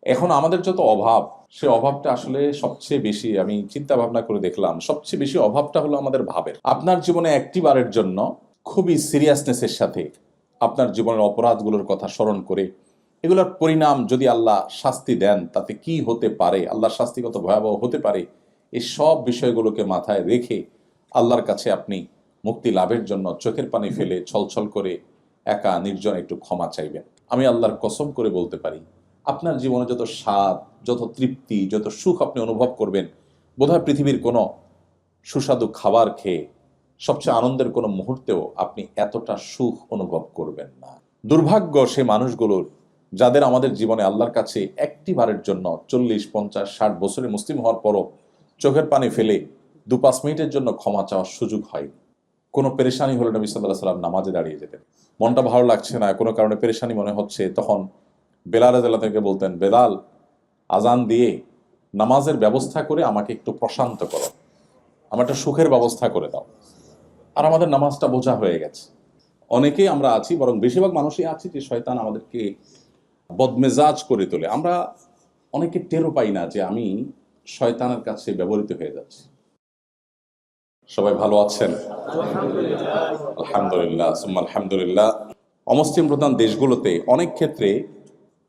এখন আমাদের যত অভাব, সে অভাবটা আসলে সবচেয়ে বেশি, আমি চিন্তা ভাবনা করে দেখলাম, সবচেয়ে বেশি অভাবটা হলো আমাদের ভাবের। আপনার জীবনে একটি বারের জন্য খুবই সিরিয়াসনেসের সাথে আপনার জীবনের অপরাধগুলোর কথা স্মরণ করে এগুলোর পরিণাম যদি আল্লাহ শাস্তি দেন তাতে কি হতে পারে, আল্লাহর শাস্তি কত ভয়াবহ হতে পারে, এই সব বিষয়গুলোকে মাথায় রেখে আল্লাহর কাছে আপনি মুক্তি লাভের জন্য চোখের পানি ফেলে ছলছল করে একা নির্জন একটু ক্ষমা চাইবেন। আমি আল্লাহর কসম করে বলতে পারি, আপনার জীবনে যত স্বাদ, যত তৃপ্তি, যত সুখ আপনি অনুভব করবেন, বোধহয় পৃথিবীর কোনো সুস্বাদু খাবার খেয়ে সবচেয়ে আনন্দের কোনো মুহূর্তেও আপনি এতটা সুখ অনুভব করবেন না। দুর্ভাগ্য সে মানুষগুলোর যাদের আমাদের জীবনে আল্লাহর কাছে একটি বারের জন্য 40, 50, 60 বছরে মুসলিম হওয়ার পরও চোখের পানি ফেলে 2-5 মিনিটের জন্য ক্ষমা চাওয়ার সুযোগ হয়নি। কোনো পেরেশানি হলে নবী সাল্লাল্লাহু আলাইহি সাল্লাম নামাজে দাঁড়িয়ে যেতেন। মনটা ভালো লাগছে না, কোনো কারণে পেরেশানি মনে হচ্ছে, তখন বেলাল রাদিয়াল্লাহু তাআলা বলতেন, বেলাল, আজান দিয়ে নামাজের ব্যবস্থা করে আমাকে একটু প্রশান্ত করো, আমার একটা সুখের ব্যবস্থা করে দাও। আর আমাদের নামাজটা বোঝা হয়ে গেছে। অনেকেই আমরা আছি, বরং বেশিরভাগ মানুষই আছি, যে শয়তান আমাদেরকে বদমেজাজ করে তোলে। আমরা অনেকে টেরও পাই না যে আমি শয়তানের কাছে ব্যবহৃত হয়ে যাচ্ছি। সবাই ভালো আছেন? আলহামদুলিল্লাহ, সুম্মা আলহামদুলিল্লাহ। অমুসলিম প্রধান দেশগুলোতে অনেক ক্ষেত্রে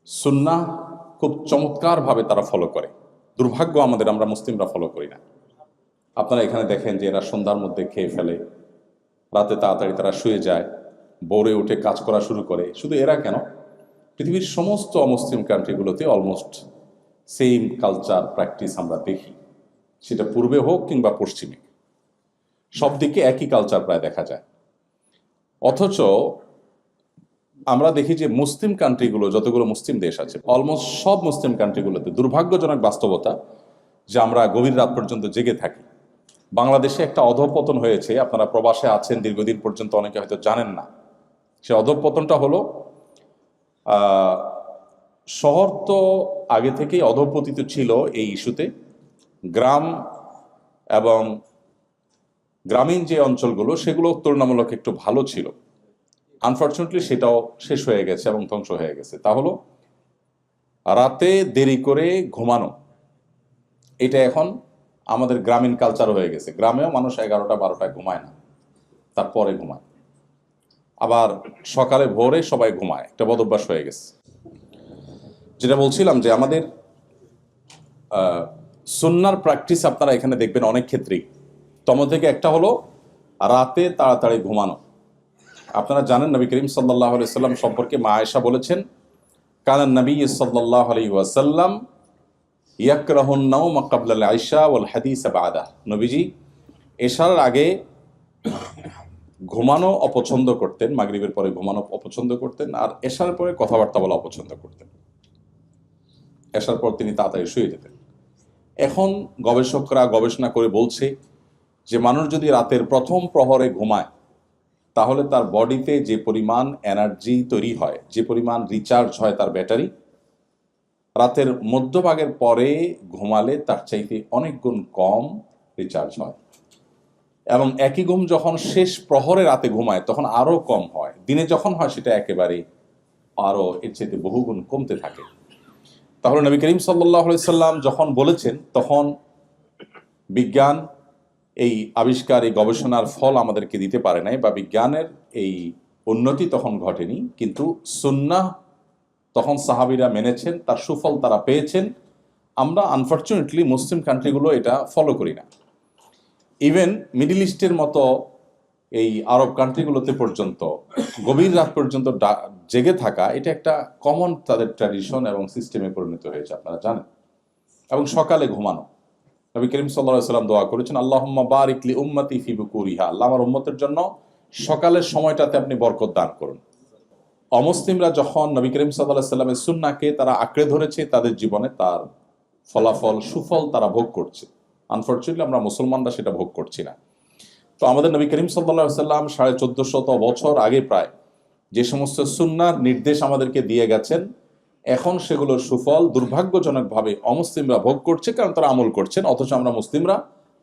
সুন্নাহ খুব চমৎকারভাবে তারা ফলো করে। দুর্ভাগ্য আমাদের, আমরা মুসলিমরা ফলো করি না। আপনারা এখানে দেখেন যে এরা সন্ধ্যার মধ্যে খেয়ে ফেলে, রাতে তাড়াতাড়ি তারা শুয়ে যায়, ভোরে উঠে কাজ করা শুরু করে। শুধু এরা কেন, পৃথিবীর সমস্ত অমুসলিম কান্ট্রিগুলোতে অলমোস্ট সেম কালচার প্র্যাকটিস আমরা দেখি, সেটা পূর্বে হোক কিংবা পশ্চিমে, সব দিকে একই কালচার প্রায় দেখা যায়। অথচ আমরা দেখি যে মুসলিম কান্ট্রিগুলো, যতগুলো মুসলিম দেশ আছে, অলমোস্ট সব মুসলিম কান্ট্রিগুলোতে দুর্ভাগ্যজনক বাস্তবতা যে আমরা গভীর রাত পর্যন্ত জেগে থাকি। বাংলাদেশে একটা অধঃপতন হয়েছে, আপনারা প্রবাসে আছেন দীর্ঘদিন পর্যন্ত, অনেকে হয়তো জানেন না। সে অধঃপতনটা হলো, শহর তো আগে থেকেই অধঃপতিত ছিল এই ইস্যুতে, গ্রাম এবং গ্রামীণ যে অঞ্চলগুলো সেগুলো তুলনামূলক একটু ভালো ছিল। আনফর্চুনেটলি সেটাও শেষ হয়ে গেছে এবং ধ্বংস হয়ে গেছে। তা হলো রাতে দেরি করে ঘুমানো। এটা এখন আমাদের গ্রামীণ কালচার হয়ে গেছে। গ্রামেও মানুষ 11টা-12টায় ঘুমায় না, তারপরে ঘুমায়। আবার সকালে ভোরে সবাই ঘুমায়, একটা বদভ্যাস হয়ে গেছে। যেটা বলছিলাম যে আমাদের সুন্নার প্র্যাকটিস আপনারা এখানে দেখবেন অনেক ক্ষেত্রেই। তমন থেকে একটা হলো রাতে তাড়াতাড়ি ঘুমানো। আপনারা জানেন নবী করিম সাল্লাল্লাহু আলাইহি ওয়াসাল্লাম সম্পর্কে মা আয়েশা বলেছেন, কানান নবী সাল্লাল্লাহু আলাইহি ওয়াসাল্লাম ইয়াকরাহুন নাওম ক্বাবলা আল ইশা ওয়াল হাদিস বা'দা। নবীজি এশার আগে ঘুমানো অপছন্দ করতেন, মাগরিবের পরে ঘুমানো অপছন্দ করতেন, আর এশার পরে কথাবার্তা বলা অপছন্দ করতেন। এশার পর তিনি তাড়াতাড়ি শুয়ে যেতেন। এখন গবেষকরা গবেষণা করে বলছে যে মানুষ যদি রাতের প্রথম প্রহরে ঘুমায়, তাহলে তার বডিতে যে পরিমাণ এনার্জি তৈরি হয়, যে পরিমাণ রিচার্জ হয় তার ব্যাটারি, রাতের মধ্যভাগের পরে ঘুমালে তার চাইতে অনেক গুণ কম রিচার্জ হয়। এবং একই ঘুম যখন শেষ প্রহরে রাতে ঘুমায় তখন আরও কম হয়। দিনে যখন হয় সেটা একেবারে আরও এর চাইতে বহুগুণ কমতে থাকে। তাহলে নবী করিম সাল্লাল্লাহু আলাইহি সাল্লাম যখন বলেছেন, তখন বিজ্ঞান এই আবিষ্কার, এই গবেষণার ফল আমাদেরকে দিতে পারে নাই, বা বিজ্ঞানের এই উন্নতি তখন ঘটেনি, কিন্তু সুন্নাহ তখন সাহাবীরা মেনেছেন, তার সুফল তারা পেয়েছেন। আমরা আনফর্চুনেটলি মুসলিম কান্ট্রিগুলো এটা ফলো করি না। ইভেন মিডল ইস্টের মতো এই আরব কান্ট্রিগুলোতে পর্যন্ত গভীর রাত পর্যন্ত জেগে থাকা, এটা একটা কমন তাদের ট্র্যাডিশন এবং সিস্টেমে পরিণত হয়েছে, আপনারা জানেন। এবং সকালে ঘুমানো, নবী করিম সাল্লাল্লাহু আলাইহি ওয়াসাল্লাম দোয়া করেছেন, আল্লাহুম্মা বারিক লি উম্মতি ফি বুকুরিহা, আল্লাহ আমার উম্মতের জন্য সকালের সময়টাতে আপনি বরকত দান করুন। অমুসলিমরা যখন নবী করিম সাল্লাল্লাহু আলাইহি ওয়াসাল্লামের সুন্নাহকে তারা আঁকড়ে ধরেছে, তাদের জীবনে তার ফলাফল, সুফল তারা ভোগ করছে। আনফর্চুনেটলি আমরা মুসলমানরা সেটা ভোগ করছি না। তো আমাদের নবী করিম সাল্লাল্লাহু আলাইহি ওয়াসাল্লাম 1450 বছর আগে প্রায় যে সমস্ত সুন্নাহর নির্দেশ আমাদেরকে দিয়ে গেছেন, এখন সেগুলোর সুফল দুর্ভাগ্যজনকভাবে অমুসলিমরা ভোগ করছে, কারণ তারা আমল করছেন। অথচ আমরা মুসলিমরা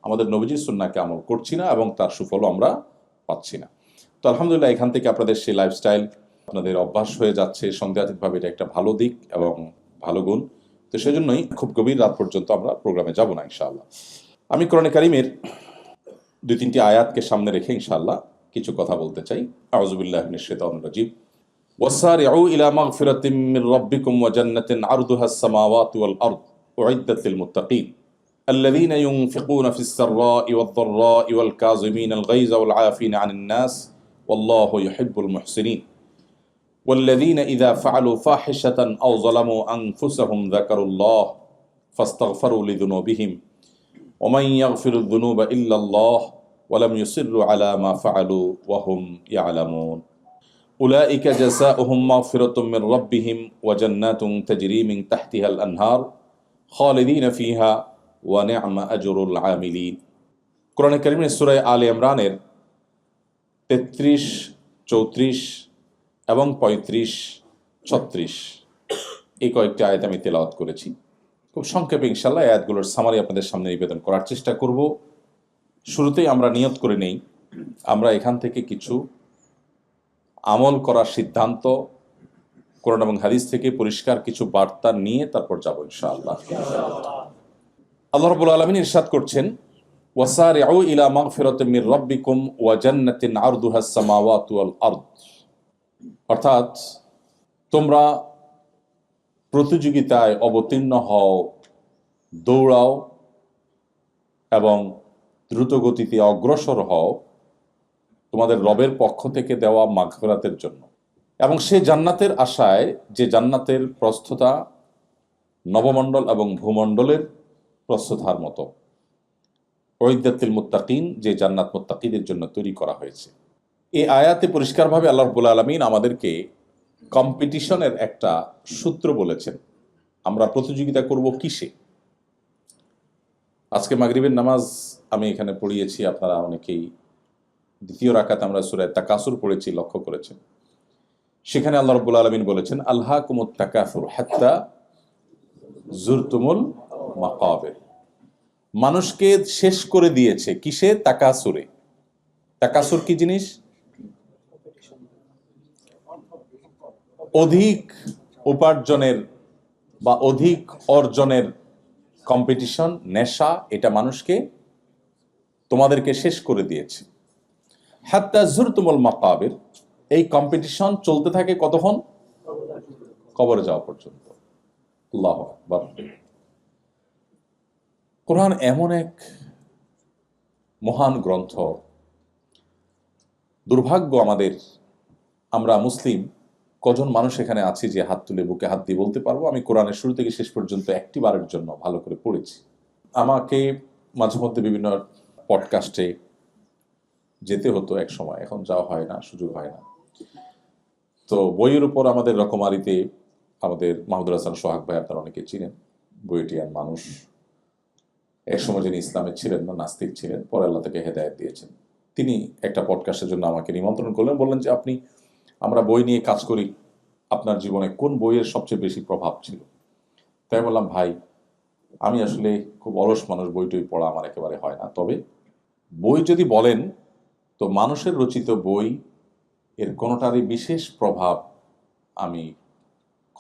আমাদের নবীজির সুন্নাহকে আমল করছি না এবং তার সুফলও আমরা পাচ্ছি না। তো আলহামদুলিল্লাহ, এখান থেকে আপনাদের সেই লাইফস্টাইল আপনাদের অভ্যাস হয়ে যাচ্ছে সন্দেহাতীতভাবে, এটা একটা ভালো দিক এবং ভালো গুণ। তো সেজন্যই খুব গভীর রাত পর্যন্ত আমরা প্রোগ্রামে যাব না ইনশাআল্লাহ। আমি কোরআনে কারিমের 2-3টি আয়াতকে সামনে রেখে ইনশাআল্লাহ কিছু কথা বলতে চাই। আউযু বিল্লাহি মিনাশ শাইতানির রাজিম। ওয়াসারিউ ইলা মাগফিরাতিম মির রাব্বিকুম ওয়া জান্নাতিন আরদুহাস সামাওয়াতু ওয়াল আরদ উইদ্দাত লিল মুত্তাকিন الذين ينفقون في السراء والضراء والكاظمين الغيظ والعافين عن الناس والله يحب المحسنين والذين إذا فعلوا فاحشة أو ظلموا أنفسهم ذكروا الله فاستغفروا لذنوبهم ومن يغفر الذنوب إلا الله ولم يصروا على ما فعلوا وهم يعلمون أولئك جزاؤهم مغفرة من ربهم وجنات تجري من تحتها الأنهار خالدين فيها ونعم أجر العاملين কোরআনে কারিমের সূরা আলে ইমরানের 33, 34 এবং 35, 36 এই কয়েকটি আয়াত আমি তেলাওয়াত করেছি। খুব সংক্ষেপে ইনশাআল্লাহ আয়াতগুলোর সামারি আপনাদের সামনে নিবেদন করার চেষ্টা করব। শুরুতেই আমরা নিয়ত করে নেই আমরা এখান থেকে কিছু আমল করার সিদ্ধান্ত কোরআন এবং হাদিস থেকে পরিষ্কার কিছু বার্তা নিয়ে তারপর যাব ইনশাআল্লাহ। আল্লাহ রাব্বুল আলামিন ইরশাদ করছেন, ওয়াসারিউ ইলা মাগফিরাতিম মির রাব্বিকুম ওয়া জান্নাতিন আরদুহাস সামাওয়াতু ওয়াল আরদ, অর্থাৎ তোমরা প্রতিযোগিতায় অবতীর্ণ হও, দৌড়াও এবং দ্রুতগতিতে অগ্রসর হও তোমাদের রবের পক্ষ থেকে দেওয়া মাগফিরাতের জন্য, এবং সে জান্নাতের আশায় যে জান্নাতের প্রস্থতা নবমণ্ডল এবং ভূমণ্ডলের প্রস্থতার মতো। উইদ্দাতিল মুত্তাকিন, যে জান্নাত মুত্তাকিদের জন্য তৈরি করা হয়েছে। এই আয়াতে পরিষ্কারভাবে আল্লাহ রাব্বুল আলামিন আমাদেরকে কম্পিটিশনের একটা সূত্র বলেছেন। আমরা প্রতিযোগিতা করব কিসে? আজকে মাগরিবের নামাজ আমি এখানে পড়িয়েছি, আপনারা অনেকেই দ্বিতীয় রাকাত আমরা সূরা তাকাসুর পড়েছি, লক্ষ্য করেছেন। সেখানে আল্লাহ রাব্বুল আলামিন বলেছেন, আলহাকুমুত তাকাসুর হাত্তা যুরতুমুল মাকাবির। মানুষকে শেষ করে দিয়েছে কিসে? তাকাসুরে। তাকাসুর কি জিনিস? অধিক উপার্জনের বা অধিক অর্জনের কম্পিটিশন, নেশা, এটা মানুষকে তোমাদেরকে শেষ করে দিয়েছে। হাত্তা যুরতুমুল মাকাবির, এই কম্পিটিশন চলতে থাকে কতক্ষণ? কবরে যাওয়া পর্যন্ত। আল্লাহু আকবার। কোরআন এমন এক মহান গ্রন্থ, দুর্ভাগ্য আমাদের, আমরা মুসলিম কজন মানুষ এখানে আছি যে হাত তুলে বুকে হাত দিয়ে বলতে পারবো আমি কোরআনের শুরু থেকে শেষ পর্যন্ত একটি বারের জন্য ভালো করে পড়েছি। আমাকে মাঝে মধ্যে বিভিন্ন পডকাস্টে যেতে হতো এক সময়, এখন যাওয়া হয় না, সুযোগ হয় না। তো বইয়ের উপর আমাদের রকমারিতে আমাদের মাহমুদুল হাসান সোহাগ ভাই, আপনারা অনেকে চিনেন, বইটিয়ান মানুষ। এক সময় যিনি ইসলামের ছিলেন না, নাস্তিক ছিলেন, পরে আল্লাহ তাকে হেদায়েত দিয়েছেন। তিনি একটা পডকাস্টের জন্য আমাকে নিমন্ত্রণ করলেন, বললেন যে আমরা বই নিয়ে কাজ করি, আপনার জীবনে কোন বইয়ের সবচেয়ে বেশি প্রভাব ছিল? তাই বললাম, ভাই আমি আসলে খুব অলস মানুষ, বই টই পড়া আমার একেবারে হয় না। তবে বই যদি বলেন তো মানুষের রচিত বই এর কোনোটারই বিশেষ প্রভাব আমি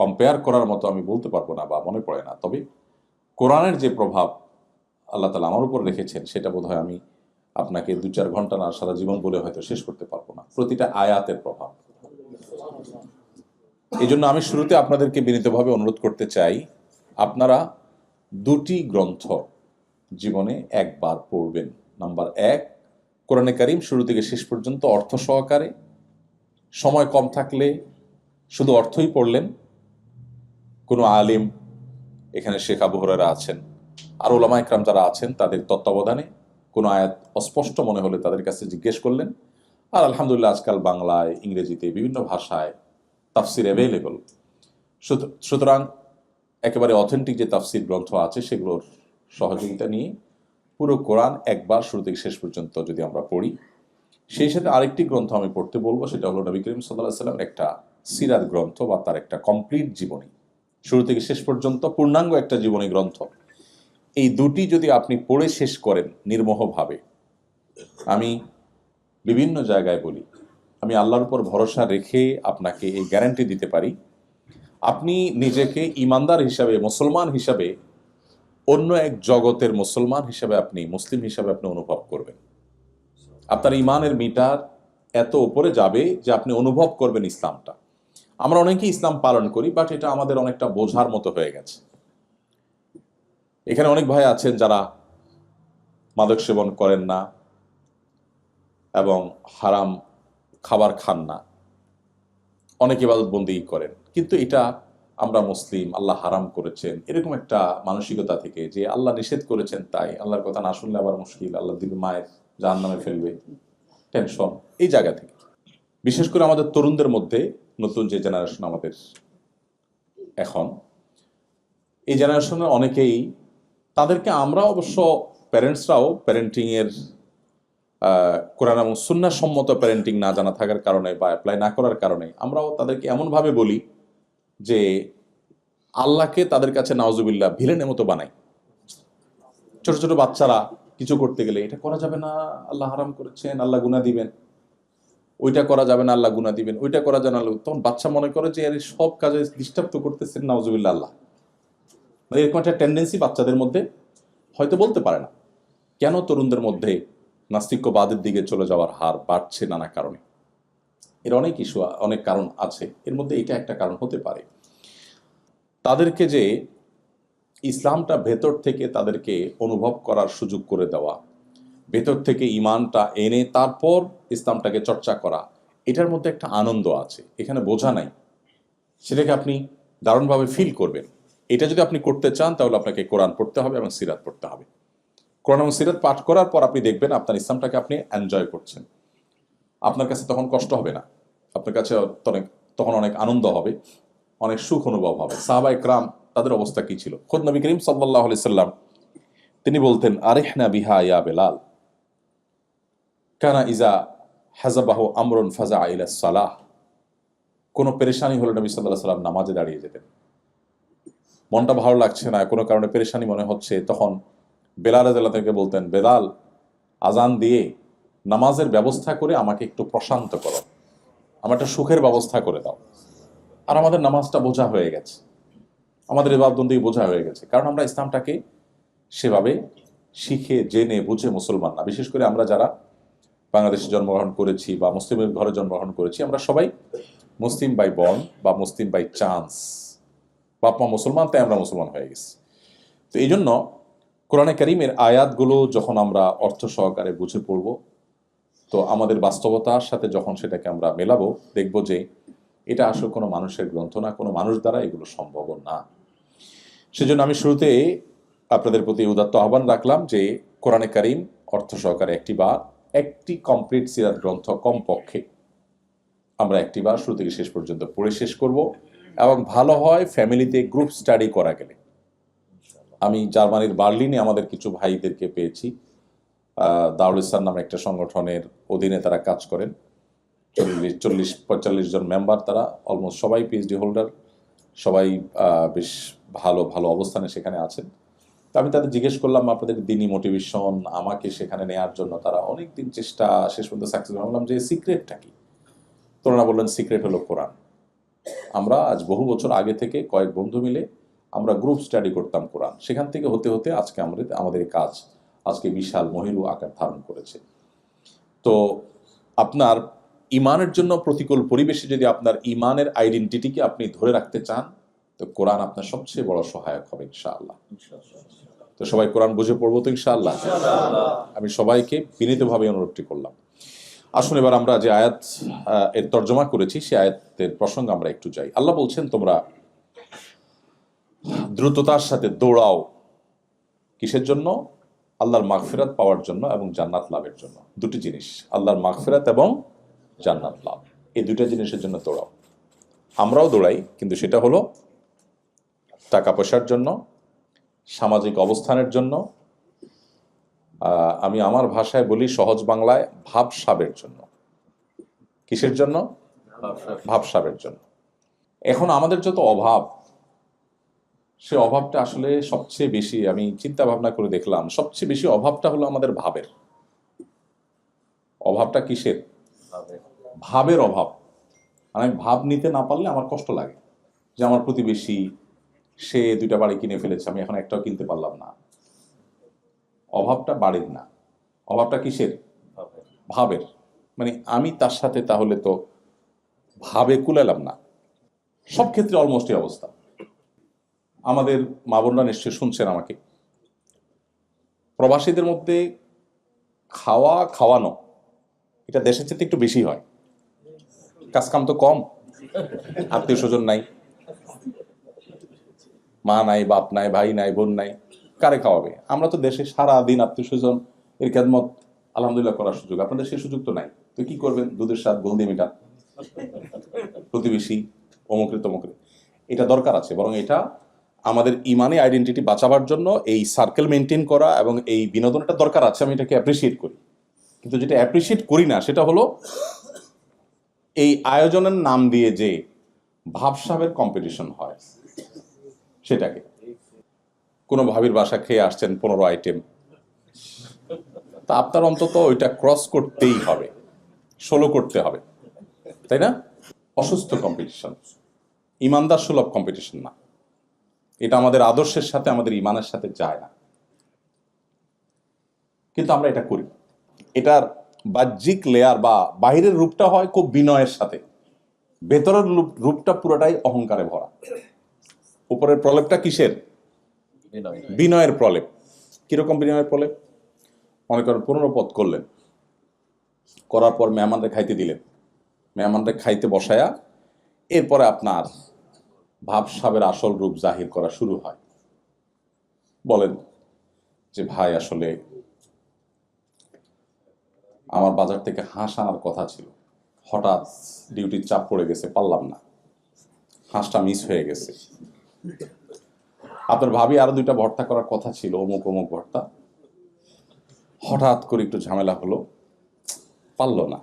কম্পেয়ার করার মতো আমি বলতে পারবো না বা মনে পড়ে না। তবে কোরআনের যে প্রভাব আল্লাহ তাআলা আমার উপর রেখেছেন সেটা বোধহয় আমি আপনাকে 2-4 ঘন্টা না, সারা জীবন বলে হয়তো শেষ করতে পারবো না। প্রতিটা আয়াতের প্রভাব। এই জন্য আমি শুরুতে আপনাদেরকে বিনীতভাবে অনুরোধ করতে চাই, আপনারা 2টি গ্রন্থ জীবনে একবার পড়বেন। নাম্বার 1, কোরআনে কারিম শুরু থেকে শেষ পর্যন্ত অর্থ সহকারে, সময় কম থাকলে শুধু অর্থই পড়লেন। কোনো আলিম, এখানে শেখ আবু হুরায়রা আছেন, আর উলামা ইকরাম যারা আছেন তাদের তত্ত্বাবধানে কোনো আয়াত অস্পষ্ট মনে হলে তাদের কাছে জিজ্ঞেস করলেন। আর আলহামদুলিল্লাহ আজকাল বাংলায়, ইংরেজিতে, বিভিন্ন ভাষায় তাফসির অ্যাভেলেবল। সুতরাং একেবারে অথেন্টিক যে তাফসির গ্রন্থ আছে সেগুলোর সহযোগিতা নিয়ে পুরো কোরআন একবার শুরু থেকে শেষ পর্যন্ত যদি আমরা পড়ি। সেই সাথে আরেকটি গ্রন্থ আমি পড়তে বলবো, সেটা হলো নবী করিম সাল্লাল্লাহু আলাইহি ওয়াসাল্লামের একটা সিরাত গ্রন্থ বা তার একটা কমপ্লিট জীবনী, শুরু থেকে শেষ পর্যন্ত পূর্ণাঙ্গ একটা জীবনী গ্রন্থ। এই 2টি যদি আপনি পড়ে শেষ করেন নির্মোহভাবে, আমি বিভিন্ন জায়গায় বলি, আমি আল্লাহর উপর ভরসা রেখে আপনাকে এই গ্যারান্টি দিতে পারি, আপনি নিজেকে ইমানদার হিসাবে, মুসলমান হিসাবে, অন্য এক জগতের মুসলমান হিসাবে, আপনি মুসলিম হিসাবে আপনি অনুভব করবেন। আপনার ইমানের মিটার এত উপরে যাবে যে আপনি অনুভব করবেন ইসলামটা। আমরা অনেকেই ইসলাম পালন করি, বাট এটা আমাদের অনেকটা বোঝার মতো হয়ে গেছে। এখানে অনেক ভাই আছেন যারা মাদক সেবন করেন না এবং হারাম খাবার খান না, অনেক ইবাদতবন্দি করেন, কিন্তু এটা আমরা মুসলিম, আল্লাহ হারাম করেছেন, এরকম একটা মানসিকতা থেকে, যে আল্লাহ নিষেধ করেছেন তাই আল্লাহর কথা না শুনলে আবার মুশকিল, আল্লাহ দিবে মায়ের জাহান্নামে ফেলবে, টেনশন, এই জায়গা থেকে। বিশেষ করে আমাদের তরুণদের মধ্যে, নতুন যে জেনারেশন আমাদের এখন, এই জেনারেশনের অনেকেই, তাদেরকে আমরা অবশ্য প্যারেন্টসরাও প্যারেন্টিংয়ের কোরআন এবং সুন্নাহ সম্মত প্যারেন্টিং না জানা থাকার কারণে বা অ্যাপ্লাই না করার কারণে আমরাও তাদেরকে এমনভাবে বলি যে আল্লাহকে তাদের কাছে নাউজুবিল্লাহ ভিলেনের মতো বানাই। ছোট ছোট বাচ্চারা কিছু করতে গেলে এটা করা যাবে না, আল্লাহ হারাম করেছেন, আল্লাহ গুনাহ দিবেন, ওইটা করা যাবে না, আল্লাহ গুনাহ দিবেন, ওইটা করা যাবে না, তখন বাচ্চা মনে করে যে এর সব কাজে ডিস্টার্ব তো করতেছেন নাউজুবিল্লাহ আল্লাহ। এরকম একটা টেন্ডেন্সি বাচ্চাদের মধ্যে, হয়তো বলতে পারে না কেন তরুণদের মধ্যে নাস্তিক্যবাদের দিকে চলে যাওয়ার হার বাড়ছে নানা কারণে। এর অনেক ইস্যু, অনেক কারণ আছে, এর মধ্যে এটা একটা কারণ হতে পারে। তাদেরকে যে ইসলামটা ভেতর থেকে তাদেরকে অনুভব করার সুযোগ করে দেওয়া, ভেতর থেকে ইমানটা এনে তারপর ইসলামটাকে চর্চা করা, এটার মধ্যে একটা আনন্দ আছে, এখানে বোঝা নাই, সেটাকে আপনি দারুণভাবে ফিল করবেন। এটা যদি আপনি করতে চান তাহলে আপনাকে কোরআন পড়তে হবে এবং সিরাত পড়তে হবে। কোরআন এবং সিরাত পাঠ করার পর আপনি দেখবেন আপনার ইসলামটাকে আপনি এনজয় করছেন। আপনার কাছে তখন কষ্ট হবে না, আপনার কাছে তখন অনেক আনন্দ হবে, অনেক সুখ অনুভব হবে। সাহাবা ইকরাম তাদের অবস্থা কি ছিল? খোদ নবী করিম সাল্লাল্লাহু আলাইহি সাল্লাম তিনি বলতেন, আরিহনা বিহা ইয়া বেলাল, কানা ইজা হাজাবাহু আমরুন ফাজা ইলা সালাহ। কোনো পেরেশানি হলে নবী সাল্লাল্লাহু আলাইহি সাল্লাম নামাজে দাঁড়িয়ে যেতেন। মনটা ভালো লাগছে না, কোনো কারণে পেরেশানি মনে হচ্ছে, তখন বেলাল রাদিয়াল্লাহু তাআলা বলতেন, বেলাল আজান দিয়ে নামাজের ব্যবস্থা করে আমাকে একটু প্রশান্ত করো, আমার একটা সুখের ব্যবস্থা করে দাও। আর আমাদের নামাজটা বোঝা হয়ে গেছে, আমাদের ইবাদতবন্দি বোঝা হয়ে গেছে, কারণ আমরা ইসলামটাকে সেভাবে শিখে জেনে বুঝে মুসলমান না। বিশেষ করে আমরা যারা বাংলাদেশে জন্মগ্রহণ করেছি বা মুসলিমের ঘরে জন্মগ্রহণ করেছি, আমরা সবাই মুসলিম বাই বর্ন বা মুসলিম বাই চান্স, বাপ মা মুসলমান তাই আমরা মুসলমান হয়ে গেছি। তো এই জন্য কোরআনে কারীমের আয়াতগুলো যখন আমরা অর্থ সহকারে বুঝে পড়ব, তো আমাদের বাস্তবতার সাথে যখন সেটাকে আমরা মেলাবো, দেখব যে এটা আসলে কোনো মানুষের গ্রন্থ না, কোনো মানুষ দ্বারা এগুলো সম্ভব না। সেজন্য আমি শুরুতে আপনাদের প্রতি উদাত্ত আহ্বান রাখলাম যে কোরআনে কারীম অর্থ সহকারে একটি কমপ্লিট সিরাত গ্রন্থ কমপক্ষে আমরা একটিবার শুরু থেকে শেষ পর্যন্ত পড়ে শেষ করব, এবং ভালো হয় ফ্যামিলিতে গ্রুপ স্টাডি করা গেলে। আমি জার্মানির বার্লিনে আমাদের কিছু ভাইদেরকে পেয়েছি, দারুল ইসলাম নামে একটা সংগঠনের অধীনে তারা কাজ করেন। 40-45 জন মেম্বার, তারা অলমোস্ট সবাই পিএইচডি হোল্ডার, সবাই বেশ ভালো ভালো অবস্থানে সেখানে আছেন। তো আমি তাদের জিজ্ঞেস করলাম আপনাদের দিনই মোটিভেশন, আমাকে সেখানে নেওয়ার জন্য তারা অনেক দিন চেষ্টা, শেষ পর্যন্ত সাকসেস। বললাম যে সিক্রেটটা কি? তোরা বললেন সিক্রেট হলো কোরআন। আমরা আজ বহু বছর আগে থেকে কয়েক বন্ধু মিলে আমরা গ্রুপ স্টাডি করতাম কোরআন, সেখান থেকে হতে হতে আজকে আমাদের কাজ আজকে বিশাল মহিরু আকার ধারণ করেছে। তো আপনার ইমানের জন্য প্রতিকূল পরিবেশে যদি আপনার ইমানের আইডেন্টিটিকে আপনি ধরে রাখতে চান, তো কোরআন আপনার সবচেয়ে বড় সহায়ক হবে ইনশাআল্লাহ। তো সবাই কোরআন বুঝে পড়বো তো ইনশাআল্লাহ। আমি সবাইকে বিনীতভাবে অনুরোধটি করলাম। আসুন এবার আমরা যে আয়াত এর তর্জমা করেছি সে আয়াতের প্রসঙ্গে আমরা একটু যাই। আল্লাহ বলছেন, তোমরা দ্রুততার সাথে দৌড়াও, কিসের জন্য? আল্লাহর মাগফিরাত পাওয়ার জন্য এবং জান্নাত লাভের জন্য। দুটি জিনিস, আল্লাহর মাগফিরাত এবং জান্নাত লাভ, এই দুইটা জিনিসের জন্য দৌড়াও। আমরাও দৌড়াই, কিন্তু সেটা হলো টাকা পয়সার জন্য, সামাজিক অবস্থানের জন্য, আমি আমার ভাষায় বলি সহজ বাংলায় ভাবসাবের জন্য। কিসের জন্য? ভাবসাবের জন্য। এখন আমাদের যত অভাব, সে অভাবটা আসলে সবচেয়ে বেশি, আমি চিন্তা ভাবনা করে দেখলাম, সবচেয়ে বেশি অভাবটা হলো আমাদের ভাবের। অভাবটা কিসের? ভাবের অভাব। আমি ভাব নিতে না পারলে আমার কষ্ট লাগে, যে আমার প্রতিবেশী সে 2টা বাড়ি কিনে ফেলেছে, আমি এখন একটাও কিনতে পারলাম না। অভাবটা বাড়ির না, অভাবটা কিসের? ভাবের। মানে আমি তার সাথে তাহলে তো ভাবে কুলালাম না। সব ক্ষেত্রে অলমোস্ট এই অবস্থা। আমাদের মা বোনরা নিশ্চয়ই শুনছেন আমাকে। প্রবাসীদের মধ্যে খাওয়ানো এটা দেশের চেয়ে একটু বেশি হয়। কাজকাম তো কম, আত্মীয় স্বজন নাই, মা নাই, বাপ নাই, ভাই নাই, বোন নাই, কারে খাওয়াবে? আমরা তো দেশে সারা দিন আত্মীয় স্বজন এর খেদমত আলহামদুলিল্লাহ করার সুযোগ, আপনাদের সেই সুযোগ তো নাই। তো কি করবেন? দুধের স্বাদ গোলদি মিটা, প্রতিবেশী অমুকরে তমুকরে। এটা দরকার আছে, বরং এটা আমাদের ইমানে আইডেন্টিটি বাঁচাবার জন্য এই সার্কেল মেনটেন করা এবং এই বিনোদনটা দরকার আছে, আমি এটাকে অ্যাপ্রিসিয়েট করি। কিন্তু যেটা অ্যাপ্রিসিয়েট করি না সেটা হলো এই আয়োজনের নাম দিয়ে যে ভাবসাবের কম্পিটিশন হয়, সেটাকে। কোনো ভাবির বাসা খেয়ে আসছেন 15 আইটেম, তা আপনার অন্তত ওইটা ক্রস করতেই হবে, 16 করতে হবে, তাই না? অসুস্থ কম্পিটিশন, ইমানদার সুলভ কম্পিটিশন না। এটা আমাদের আদর্শের সাথে, আমাদের ইমানের সাথে যায় না, কিন্তু আমরা এটা করি। এটার বাহ্যিক লেয়ার বা বাহিরের রূপটা হয় খুব বিনয়ের সাথে, ভেতরের রূপটা পুরোটাই অহংকারে ভরা। উপরের প্রলেপটা কিসের? বিনয়ের প্রলেপ। কিরকম বিনয়ের প্রলেপ? মনে করেন 15 পদ করলেন, করার পর মেহমানদের খাইতে দিলেন, মেহমানদের খাইতে বসায়া এরপরে আপনার ভাবসাবের আসল রূপ জাহির করা শুরু হয়। বলেন যে ভাই আসলে আমার বাজার থেকে হাঁস আনার কথা ছিল, হঠাৎ ডিউটির চাপ পড়ে গেছে, পারলাম না, হাঁসটা মিস হয়ে গেছে। আপনার ভাবি আরো 2টা ভর্তা করার কথা ছিল, অমুক অমুক ভর্তা, হঠাৎ করে একটু ঝামেলা হলো, পারলো না।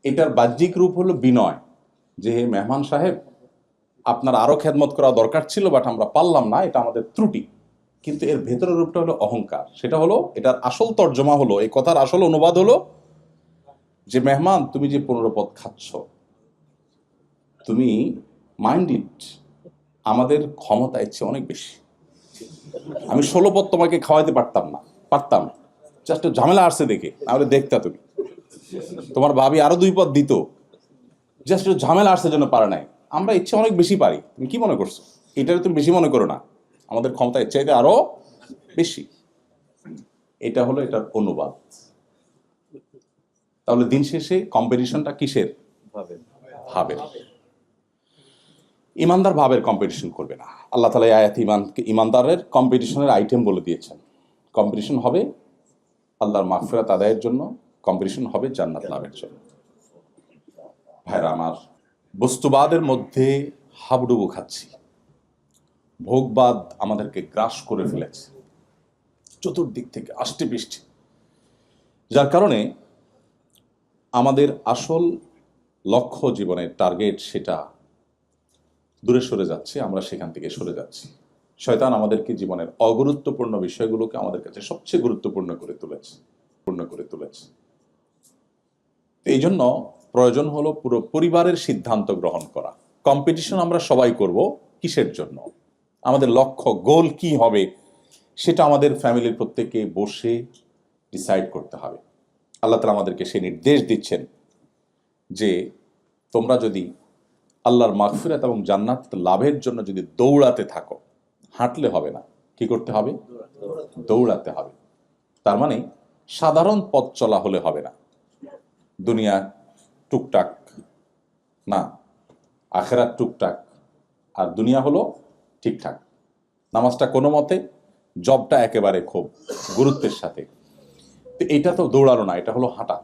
এটার বাহ্যিক রূপ হলো বিনয়, যে হে মেহমান সাহেব, আপনার আরো খেদমত করা দরকার ছিল, বাট আমরা পারলাম না, এটা আমাদের ত্রুটি। কিন্তু এর ভেতরের রূপটা হলো অহংকার। সেটা হলো, এটার আসল তর্জমা হলো, এই কথার আসল অনুবাদ হলো যে মেহমান, তুমি যে 15 পদ খাচ্ছ, তুমি মাইন্ড ইট, আমাদের ক্ষমতা ইচ্ছে অনেক বেশি। আমি 16 পদ তোমাকে খাওয়াইতে পারতাম, জাস্ট ঝামেলা আসছে দেখে, নাহলে দেখতা তুমি। তোমার ভাবি আরো 2 পদ দিত, জাস্ট ঝামেলা আসছে জন্য পারে নাই। আমরা ইচ্ছে অনেক বেশি পারি, তুমি কি মনে করছো? এটারে তুমি বেশি মনে করো না, আমাদের ক্ষমতা এর চাইতে আরো বেশি। এটা হলো এটার অনুবাদ। তাহলে দিন শেষে কম্পিটিশনটা কিসের? ভাবের। ইমানদার ভাবের কম্পিটিশন করবে না। আল্লাহ তাআলা এই আয়াতে ইমানদারের কম্পিটিশনের আইটেম বলে দিয়েছেন। কম্পিটিশন হবে আল্লাহর মাগফিরাত আদায়ের জন্য, কম্পিটিশন হবে জান্নাত লাভের জন্য। ভাইরা আমার, বস্তুবাদের মধ্যে হাবুডুবু খাচ্ছি, ভোগবাদ আমাদেরকে গ্রাস করে ফেলেছে চতুর্দিক থেকে আষ্টে পৃষ্ঠে, যার কারণে আমাদের আসল লক্ষ্য, জীবনের টার্গেট, সেটা দূরে সরে যাচ্ছে, আমরা সেখান থেকে সরে যাচ্ছি। শয়তান আমাদেরকে জীবনের অগুরুত্বপূর্ণ বিষয়গুলোকে আমাদের কাছে সবচেয়ে গুরুত্বপূর্ণ করে তুলেছে। এই জন্য প্রয়োজন হলো পুরো পরিবারের সিদ্ধান্ত গ্রহণ করা। কম্পিটিশন আমরা সবাই করব, কিসের জন্য? আমাদের লক্ষ্য, গোল কি হবে, সেটা আমাদের ফ্যামিলির প্রত্যেকে বসে ডিসাইড করতে হবে। আল্লাহ তাআলা আমাদেরকে সেই নির্দেশ দিচ্ছেন যে তোমরা যদি আল্লাহর মাগফিরাত এবং জান্নাত লাভের জন্য যদি দৌড়াতে থাকো, হাঁটলে হবে না, কি করতে হবে? দৌড়াতে হবে। তার মানে সাধারণ পথ চলা হলে হবে না, দুনিয়া টুকটাক না, আখেরাত টুকটাক, আর দুনিয়া হলো ঠিকঠাক। নামাজটা কোনো মতে, জবটা একেবারে খুব গুরুত্বের সাথে। তো এটা তো দৌড়ানো না, এটা হলো হাঁটা।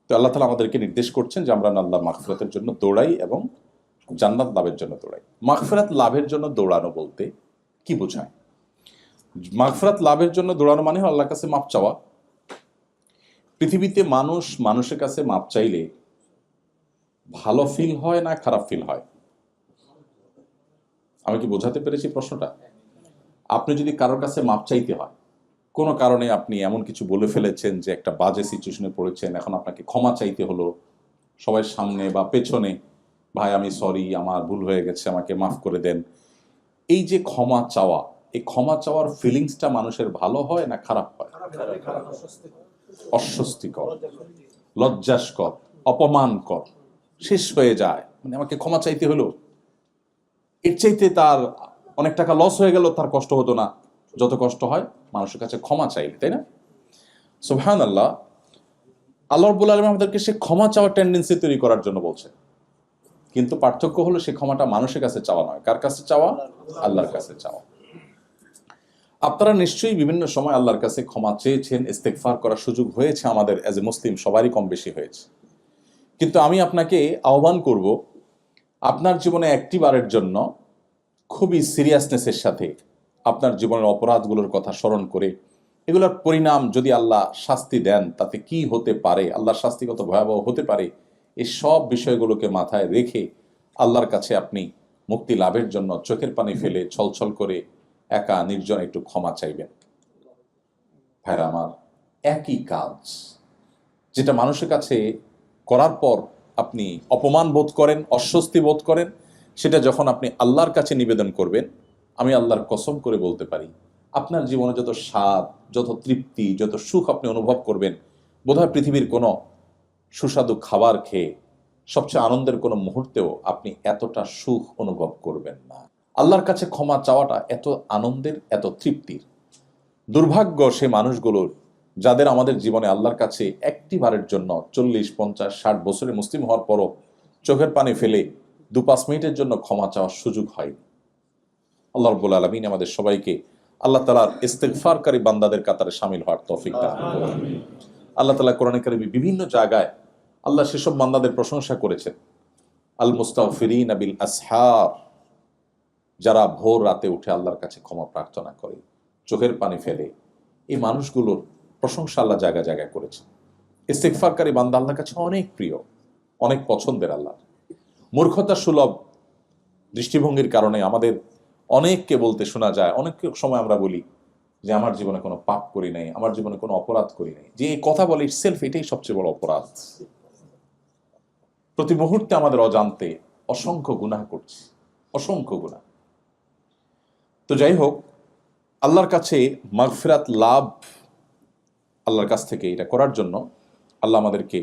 তো আল্লাহ তাআলা আমাদেরকে নির্দেশ করছেন যে আমরা আল্লাহর মাগফিরাতের জন্য দৌড়াই এবং জান্নাত লাভের জন্য দৌড়াই। মাগফিরাত লাভের জন্য দৌড়ানো বলতে কি বোঝায়? মাগফিরাত লাভের জন্য দৌড়ানো মানে আল্লাহর কাছে মাপ চাওয়া। পৃথিবীতে মানুষ মানুষের কাছে মাপ চাইলে ভালো ফিল হয় না খারাপ ফিল হয়? আমি কি বোঝাতে পেরেছি প্রশ্নটা? আপনি যদি কারোর কাছে মাপ চাইতে হয়, কোনো কারণে আপনি এমন কিছু বলে ফেলেছেন যে একটা বাজে সিচুয়েশনে পড়েছেন, এখন আপনাকে ক্ষমা চাইতে হলো সবার সামনে বা পেছনে, ভাই আমি সরি, আমার ভুল হয়ে গেছে, আমাকে মাফ করে দেন, এই যে ক্ষমা চাওয়া, এই ক্ষমা চাওয়ার ফিলিংসটা মানুষের ভালো হয় না খারাপ হয়? অস্বস্তিকর, লজ্জাস্কর, অপমানকর, শেষ হয়ে যায়। মানে আমাকে ক্ষমা চাইতে হলো, এর চাইতে তার অনেক টাকা লস হয়ে গেল তার কষ্ট হতো না যত কষ্ট হয় মানুষের কাছে ক্ষমা চাইলে, তাই না? সুবহানাল্লাহ, আল্লাহ রাব্বুল আলামিন আমাদেরকে সে ক্ষমা চাওয়ার টেন্ডেন্সি তৈরি করার জন্য বলছে, কিন্তু পার্থক্য হলো সে ক্ষমাটা মানুষের কাছে চাওয়া নয়। কার কাছে চাওয়া? আল্লাহর কাছে চাওয়া। আপনারা নিশ্চয়ই বিভিন্ন সময় আল্লাহর কাছে ক্ষমা চেয়েছেন, ইস্তেগফার করার সুযোগ হয়েছে আমাদের অ্যাজ এ মুসলিম, সবারই কম বেশি হয়েছে। কিন্তু আমি আপনাকে আহ্বান করব, আপনার জীবনে একটি বারের জন্য খুবই সিরিয়াসনেসের সাথে আপনার জীবনের অপরাধগুলোর কথা স্মরণ করে এগুলোর পরিণাম যদি আল্লাহ শাস্তি দেন তাতে কি হতে পারে, আল্লাহর শাস্তি কত ভয়াবহ হতে পারে, এই সব বিষয়গুলোকে মাথায় রেখে আল্লাহর কাছে আপনি মুক্তি লাভের জন্য চোখের পানি ফেলে ছলছল করে একা নির্জন একটু ক্ষমা চাইবেন। ভাইরা আমার, একই কাজ যেটা মানুষের কাছে করার পর আপনি অপমান বোধ করেন, অস্বস্তি বোধ করেন, সেটা যখন আপনি আল্লাহর কাছে নিবেদন করবেন, আমি আল্লাহর কসম করে বলতে পারি আপনার জীবনে যত স্বাদ, যত তৃপ্তি, যত সুখ আপনি অনুভব করবেন, বোধহয় পৃথিবীর কোনো সুস্বাদু খাবার খেয়ে সবচেয়ে আনন্দের কোনো মুহূর্তেও আপনি এতটা সুখ অনুভব করবেন না। আল্লাহর কাছে ক্ষমা চাওয়াটা এত আনন্দের, এত তৃপ্তির। দুর্ভাগ্য সে মানুষগুলোর যাদের আমাদের জীবনে আল্লাহর কাছে একটি বারের জন্য 40, 50, 60 বছরে মুসলিম হওয়ার পরও চোখের পানি ফেলে 2-5 মিনিটের জন্য ক্ষমা চাওয়ার সুযোগ হয়নি। আল্লাহ রাব্বুল আলামিন আমাদের সবাইকে আল্লাহ তাআলার ইস্তেগফারকারী বান্দাদের কাতারে শামিল হওয়ার তৌফিক দান করুন। আল্লাহ তাআলা কোরআনে কারিমে বিভিন্ন জায়গায় আল্লাহ সেসব বান্দাদের প্রশংসা করেছেন, আল মুস্তাগফিরিনা বিল আসহার, যারা ভোর রাতে উঠে আল্লাহর কাছে ক্ষমা প্রার্থনা করে, চোখের পানি ফেলে, এই মানুষগুলোর প্রশংসা আল্লাহ জায়গায় জায়গায় করেছে। ইস্তেগফারকারী বান্দা আল্লাহর কাছে অনেক প্রিয়, অনেক পছন্দের। আল্লাহ মূর্খতা সুলভ দৃষ্টিভঙ্গির কারণে আমাদের অনেককে বলতে শোনা যায়, অনেক সময় আমরা বলি যে আমার জীবনে কোনো পাপ করি নাই, আমার জীবনে কোনো অপরাধ করি নাই। যে এই কথা বলে ইটসেলফ এটাই সবচেয়ে বড় অপরাধ। প্রতি মুহূর্তে আমাদের অজান্তে অসংখ্য গুনাহ করছি, অসংখ্য গুনাহ। তো যাই হোক, আল্লাহর কাছে মাগফিরাত লাভ, আল্লাহর কাছ থেকে এটা করার জন্য আল্লাহ আমাদেরকে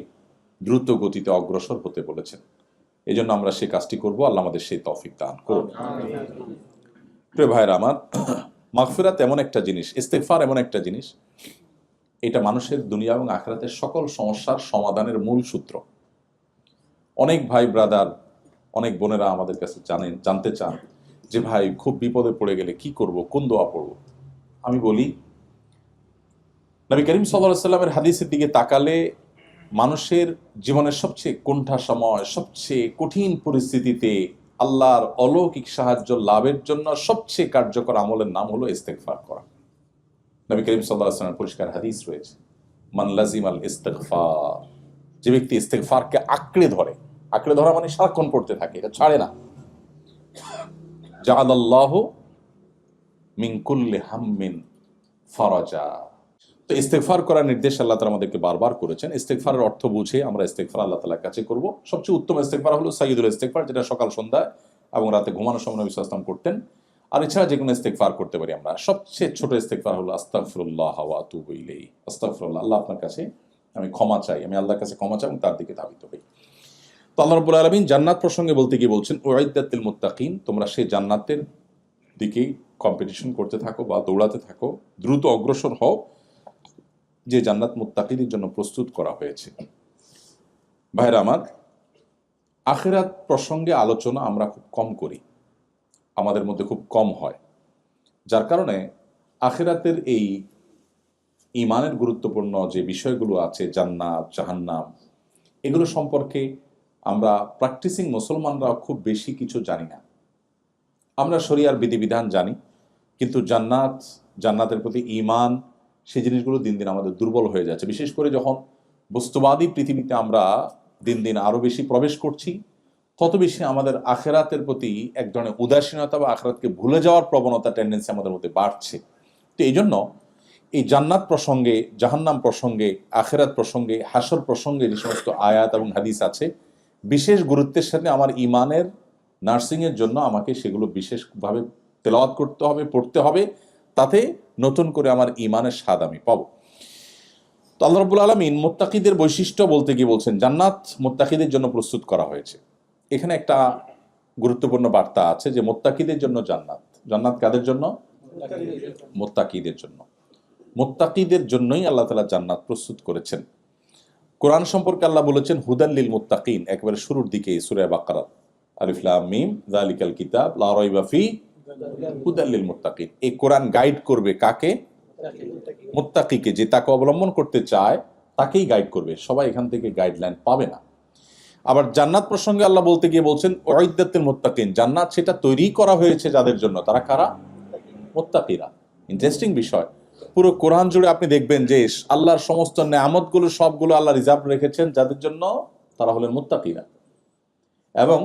দ্রুত গতিতে অগ্রসর হতে বলেছেন। এই জন্য আমরা সেই কাজটি করব। আল্লাহ আমাদের সেই তৌফিক দান করুন। প্রিয় ভাইরা আমার, মাগফিরাত এমন একটা জিনিস, ইস্তেগফার এমন একটা জিনিস, এটা মানুষের দুনিয়া এবং আখিরাতের সকল সমস্যার সমাধানের মূল সূত্র। অনেক ভাই ব্রাদার, অনেক বোনেরা আমাদের কাছে জানতে চান যে ভাই খুব বিপদে পড়ে গেলে কি করব, কোন দোয়া পড়ব। আমি বলি, নবী করিম সাল্লাল্লাহু আলাইহি ওয়াসাল্লামের হাদিসের দিকে তাকালে মানুষের জীবনের সবচেয়ে কোণঠা সময়, সবচেয়ে কঠিন পরিস্থিতিতে আল্লাহর অলৌকিক সাহায্য লাভের জন্য সবচেয়ে কার্যকর আমলের নাম হলো ইস্তেগফার করা। নবী করিম সাল্লাল্লাহু আলাইহি ওয়াসাল্লামের পরিষ্কার হাদিস রয়েছে, মান লাজিমাল ইস্তেগফার, যে ব্যক্তি ইস্তেগফারকে আঁকড়ে ধরা মানে সারাক্ষণ পড়তে থাকে, এটা ছাড়ে না, জাআলাল্লাহু মিন কুল্লি হাম্মিন ফারাজা। তো ইস্তেগফার করার নির্দেশ আল্লাহ তাআলা আমাদেরকে বারবার করেছেন। ইস্তেগফারের অর্থ বুঝে আমরা ইস্তেগফার আল্লাহ তাআলার কাছে করব। সবচেয়ে উত্তম ইস্তেগফার হলো সাইয়্যিদুল ইস্তেগফার, যেটা সকাল সন্ধ্যা এবং রাতে ঘুমানোর সময় নবী সাল্লাল্লাহু আলাইহি ওয়াসাল্লাম করতেন। আর এছাড়া যে কোনো ইস্তেগফার করতে পারি আমরা। সবচেয়ে ছোট ইস্তেগফার হলো আস্তাগফিরুল্লাহ ওয়া আতুবু ইলাইহি। আস্তাগফিরুল্লাহ, আল্লাহ আপনার কাছে আমি ক্ষমা চাই, আমি আল্লাহর কাছে ক্ষমা চাই এবং তার দিকে ধাবিত হই। তো আল্লাহ রাব্বুল আলামিন জান্নাত প্রসঙ্গে বলতে গিয়ে বলছেন, উইদ্দাত লিল মুত্তাকিন, তোমরা সেই জান্নাতের দিকেই কম্পিটিশন করতে থাকো বা দৌড়াতে থাকো, দ্রুত অগ্রসর হও, যে জান্নাত মুত্তাকিদের জন্য প্রস্তুত করা হয়েছে। ভাইরা আমার, আখিরাত প্রসঙ্গে আলোচনা আমরা খুব কম করি, আমাদের মধ্যে খুব কম হয়, যার কারণে আখিরাতের এই ঈমানের গুরুত্বপূর্ণ যে বিষয়গুলো আছে, জান্নাত, জাহান্নাম, এগুলো সম্পর্কে আমরা প্র্যাকটিসিং মুসলমানরা খুব বেশি কিছু জানি না। আমরা শরিয়ার বিধিবিধান জানি, কিন্তু জান্নাতের প্রতি ঈমান, সেই জিনিসগুলো দিন দিন আমাদের দুর্বল হয়ে যাচ্ছে। বিশেষ করে যখন বস্তুবাদী পৃথিবীতে আমরা দিন দিন আরো বেশি প্রবেশ করছি, তত বেশি আমাদের আখিরাতের প্রতি এক ধরনের উদাসীনতা বা আখিরাতকে ভুলে যাওয়ার প্রবণতা, টেন্ডেন্সি আমাদের মধ্যে বাড়ছে। তো এই জন্য এই জান্নাত প্রসঙ্গে, জাহান্নাম প্রসঙ্গে, আখিরাত প্রসঙ্গে, হাসর প্রসঙ্গে যে সমস্ত আয়াত এবং হাদিস আছে, বিশেষ গুরুত্বের সাথে আমার ইমানের নার্সিংয়ের জন্য আমাকে সেগুলো বিশেষভাবে তেলাওয়াত করতে হবে, পড়তে হবে, তাতে নতুন করে আমার ইমানের স্বাদ আমি পাবো। তো আল্লাহ রাব্বুল আলামিন মুত্তাকিদের বৈশিষ্ট্য বলতে গিয়ে বলছেন জান্নাত মুত্তাকিদের জন্য প্রস্তুত করা হয়েছে। এখানে একটা গুরুত্বপূর্ণ বার্তা আছে যে মুত্তাকিদের জন্য জান্নাত। জান্নাত কাদের জন্য? মুত্তাকিদের জন্য। মুত্তাকিদের জন্যই আল্লাহ তাআলা জান্নাত প্রস্তুত করেছেন। কোরআন সম্পর্কে আল্লাহ বলেছেন হুদাল লিল মুত্তাকিন, একেবারে শুরুর দিকে সূরা বাকারা, আলিফ লাম মিম যালিকাল কিতাব লা রাইবা ফি হুদাল লিল মুত্তাকিন। এই কোরআন গাইড করবে কাকে? মুত্তাকিকে। যে তাকে অবলম্বন করতে চায় তাকেই গাইড করবে, সবাই এখান থেকে গাইডলাইন পাবে না। আবার জান্নাত প্রসঙ্গে আল্লাহ বলতে গিয়ে বলছেন উইদ্দাতুল মুত্তাকিন, জান্নাত সেটা তৈরি করা হয়েছে যাদের জন্য। তারা কারা? মুত্তাকিরা। ইন্টারেস্টিং বিষয়, পুরো কোরআন জুড়ে আপনি দেখবেন যে আল্লাহর সমস্ত নেয়ামতগুলো সবগুলো আল্লাহ রিজার্ভ রেখেছেন যাদের জন্য, তারা হলেন মুত্তাকিরা। এবং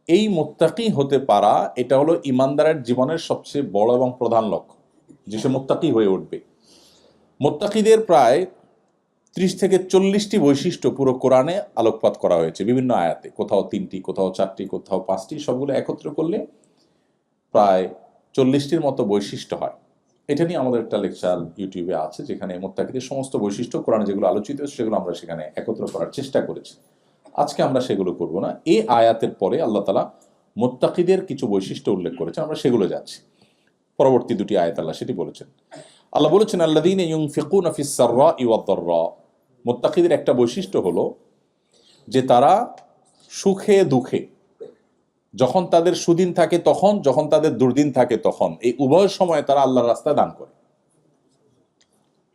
এই মুত্তাকি হতে পারা এটা হলো ইমানদারের জীবনের সবচেয়ে বড় এবং প্রধান লক্ষ্য, যে সে মুত্তাকি হয়ে উঠবে। মুত্তাকিদের প্রায় 30 থেকে 40টি বৈশিষ্ট্য পুরো কোরআনে আলোকপাত করা হয়েছে বিভিন্ন আয়াতে, কোথাও 3টি, কোথাও 4টি, কোথাও 5টি, সবগুলো একত্র করলে প্রায় 40টির মতো বৈশিষ্ট্য হয়। এটা নিয়ে আমাদের একটা লেকচার ইউটিউবে আছে, যেখানে মুত্তাকিদের সমস্ত বৈশিষ্ট্য কোরআনে যেগুলো আলোচিত সেগুলো আমরা সেখানে একত্র করার চেষ্টা করেছি। আজকে আমরা সেগুলো করব না। এই আয়াতের পরে আল্লাহ তাআলা মুত্তাকিদের কিছু বৈশিষ্ট্য উল্লেখ করেছেন, আমরা সেগুলো যাচ্ছি। পরবর্তী দুটি আয়াত আল্লাহ সেটি বলেছেন। আল্লাহ বলেছেন আল্লাযীনা ইউনফিকুনা ফিস সাররাই ওয়াদ দাররা। মুত্তাকিদের একটা বৈশিষ্ট্য হলো যে তারা সুখে দুঃখে, যখন তাদের সুদিন থাকে তখন, যখন তাদের দুর্দিন থাকে তখন, এই উভয় সময়ে তারা আল্লাহর রাস্তায় দান করে।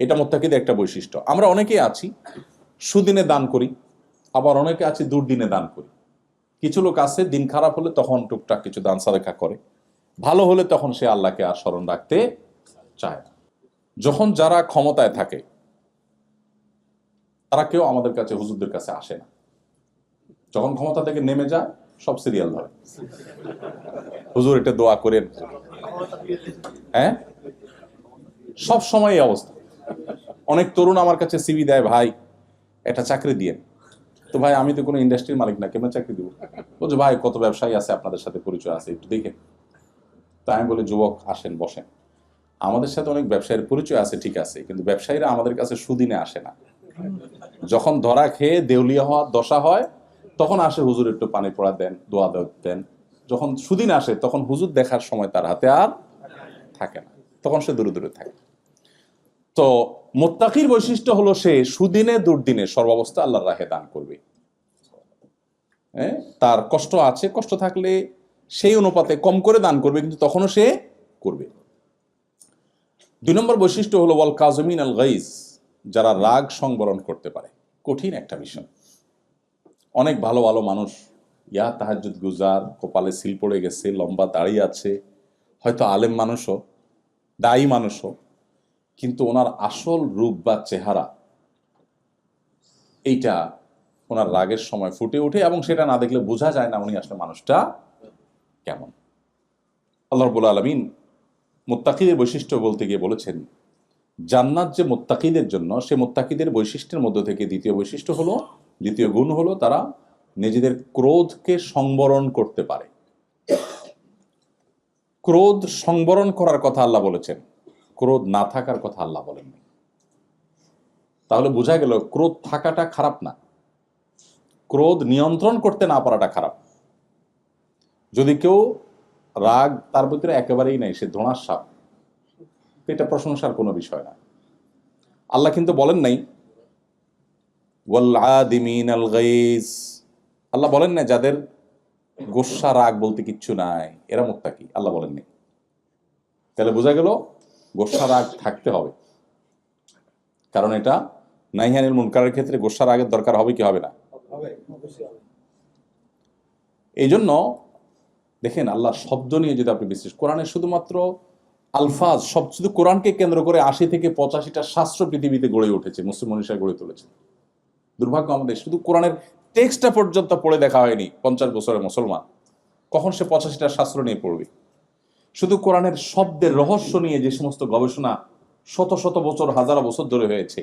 এটা মুত্তাকিদের একটা বৈশিষ্ট্য। আমরা অনেকেই আছি সুদিনে দান করি, আবার অনেকে আছে দুর্দিনে দান করি। কিছু লোক আছে দিন খারাপ হলে তখন টুকটাক কিছু দান সাদাকা করে, ভালো হলে তখন সে আল্লাহকে আর স্মরণ রাখতে চায় না। যখন যারা ক্ষমতায় থাকে তারা কেউ আমাদের কাছে, হুজুরদের কাছে আসে না। যখন ক্ষমতা থেকে নেমে যায় সব সিরিয়াল ধরে, হুজুর এটা দোয়া করেন। হ্যাঁ, সব সময় এই অবস্থা। অনেক তরুণ আমার কাছে সিভি দেয়, ভাই একটা চাকরি দিয়ে। তো ভাই আমি তো কোনো ইন্ডাস্ট্রির মালিক না, কেমন চাকরি দিব? বলছে ভাই কত ব্যবসায়ী আছে আপনাদের সাথে পরিচয় আছে, একটু দেখেন। তো আমি বলি যুবক আসেন বসেন, আমাদের সাথে অনেক ব্যবসায়ীর পরিচয় আছে ঠিক আছে, কিন্তু ব্যবসায়ীরা আমাদের কাছে সুদিনে আসে না। যখন ধরা খেয়ে দেউলিয়া হওয়ার দশা হয় তখন আসে, হুজুর একটু পানি পড়া দেন, দোয়া দেন। যখন সুদিন আসে তখন হুজুর দেখার সময় তার হাতে আর থাকে না, তখন সে দূরে দূরে থাকে। তো মুত্তাকির বৈশিষ্ট্য হলো সে সুদিনে দুর্দিনে সর্বাবস্থা আল্লাহর রাহে দান করবে। তার কষ্ট আছে, কষ্ট থাকলে সেই অনুপাতে কম করে দান করবে, কিন্তু তখনও সে করবে। 2 নম্বর বৈশিষ্ট্য হলো ওয়াল কাযিমিন আল গাইজ, যারা রাগ সংবরণ করতে পারে। কঠিন একটা বিষয়। অনেক ভালো ভালো মানুষ, তাহাজ্জুদ গুজার, কপালে সিল পড়ে গেছে, লম্বা দাড়ি আছে, হয়তো আলেম মানুষও, দায়ী মানুষও, কিন্তু ওনার আসল রূপ বা চেহারা এইটা ওনার রাগের সময় ফুটে ওঠে, এবং সেটা না দেখলে বোঝা যায় না উনি আসলে মানুষটা কেমন। আল্লাহ রাব্বুল আলামিন মুত্তাকিদের বৈশিষ্ট্য বলতে গিয়ে বলেছেন জান্নাত যে মুত্তাকিদের জন্য, সে মুত্তাকিদের বৈশিষ্ট্যের মধ্য থেকে দ্বিতীয় গুণ হলো তারা নিজেদের ক্রোধকে সংবরণ করতে পারে। ক্রোধ সংবরণ করার কথা আল্লাহ বলেছেন, ক্রোধ না থাকার কথা আল্লাহ বলেননি। তাহলে বোঝা গেল ক্রোধ থাকাটা খারাপ না, ক্রোধ নিয়ন্ত্রণ করতে না পারাটা খারাপ। যদি কেউ রাগ তার ভিতরে একেবারেই নাই, সে ধোঁয়ার সাপ, এটা প্রশংসার কোনো বিষয় না। আল্লাহ কিন্তু বলেন নাই ওয়াল আদিমিন আল গাইজ, আল্লাহ বলেন না যাদের গোসা রাগ বলতে কিচ্ছু নাই এরা মুত্তাকি, আল্লাহ বলেন নাই। তাহলে বোঝা গেল গোসা রাগ থাকতে হবে, কারণ এটা নাহিয়ানিল মুনকারের ক্ষেত্রে গোসা রাগের দরকার হবে কি হবে না? এই জন্য দেখেন আল্লাহ শব্দ নিয়ে যদি আপনি বিশেষ কোরআনে শুধুমাত্র আলফাজ, সব শুধু কোরআনকে কেন্দ্র করে 80 থেকে 85টা শাস্ত্র পৃথিবীতে গড়ে উঠেছে, মুসলিম মনীষা গড়ে তুলেছে। দুর্ভাগ্য আমাদের, শুধু কোরআনের টেক্সটটা পর্যন্ত পড়ে দেখা হয়নি 50 বছরের মুসলমান, কখন সে 85টা শাস্ত্র নিয়ে পড়বে? শুধু কোরআনের শব্দের রহস্য নিয়ে যে সমস্ত গবেষণা শত শত বছর, হাজার বছর ধরে হয়েছে,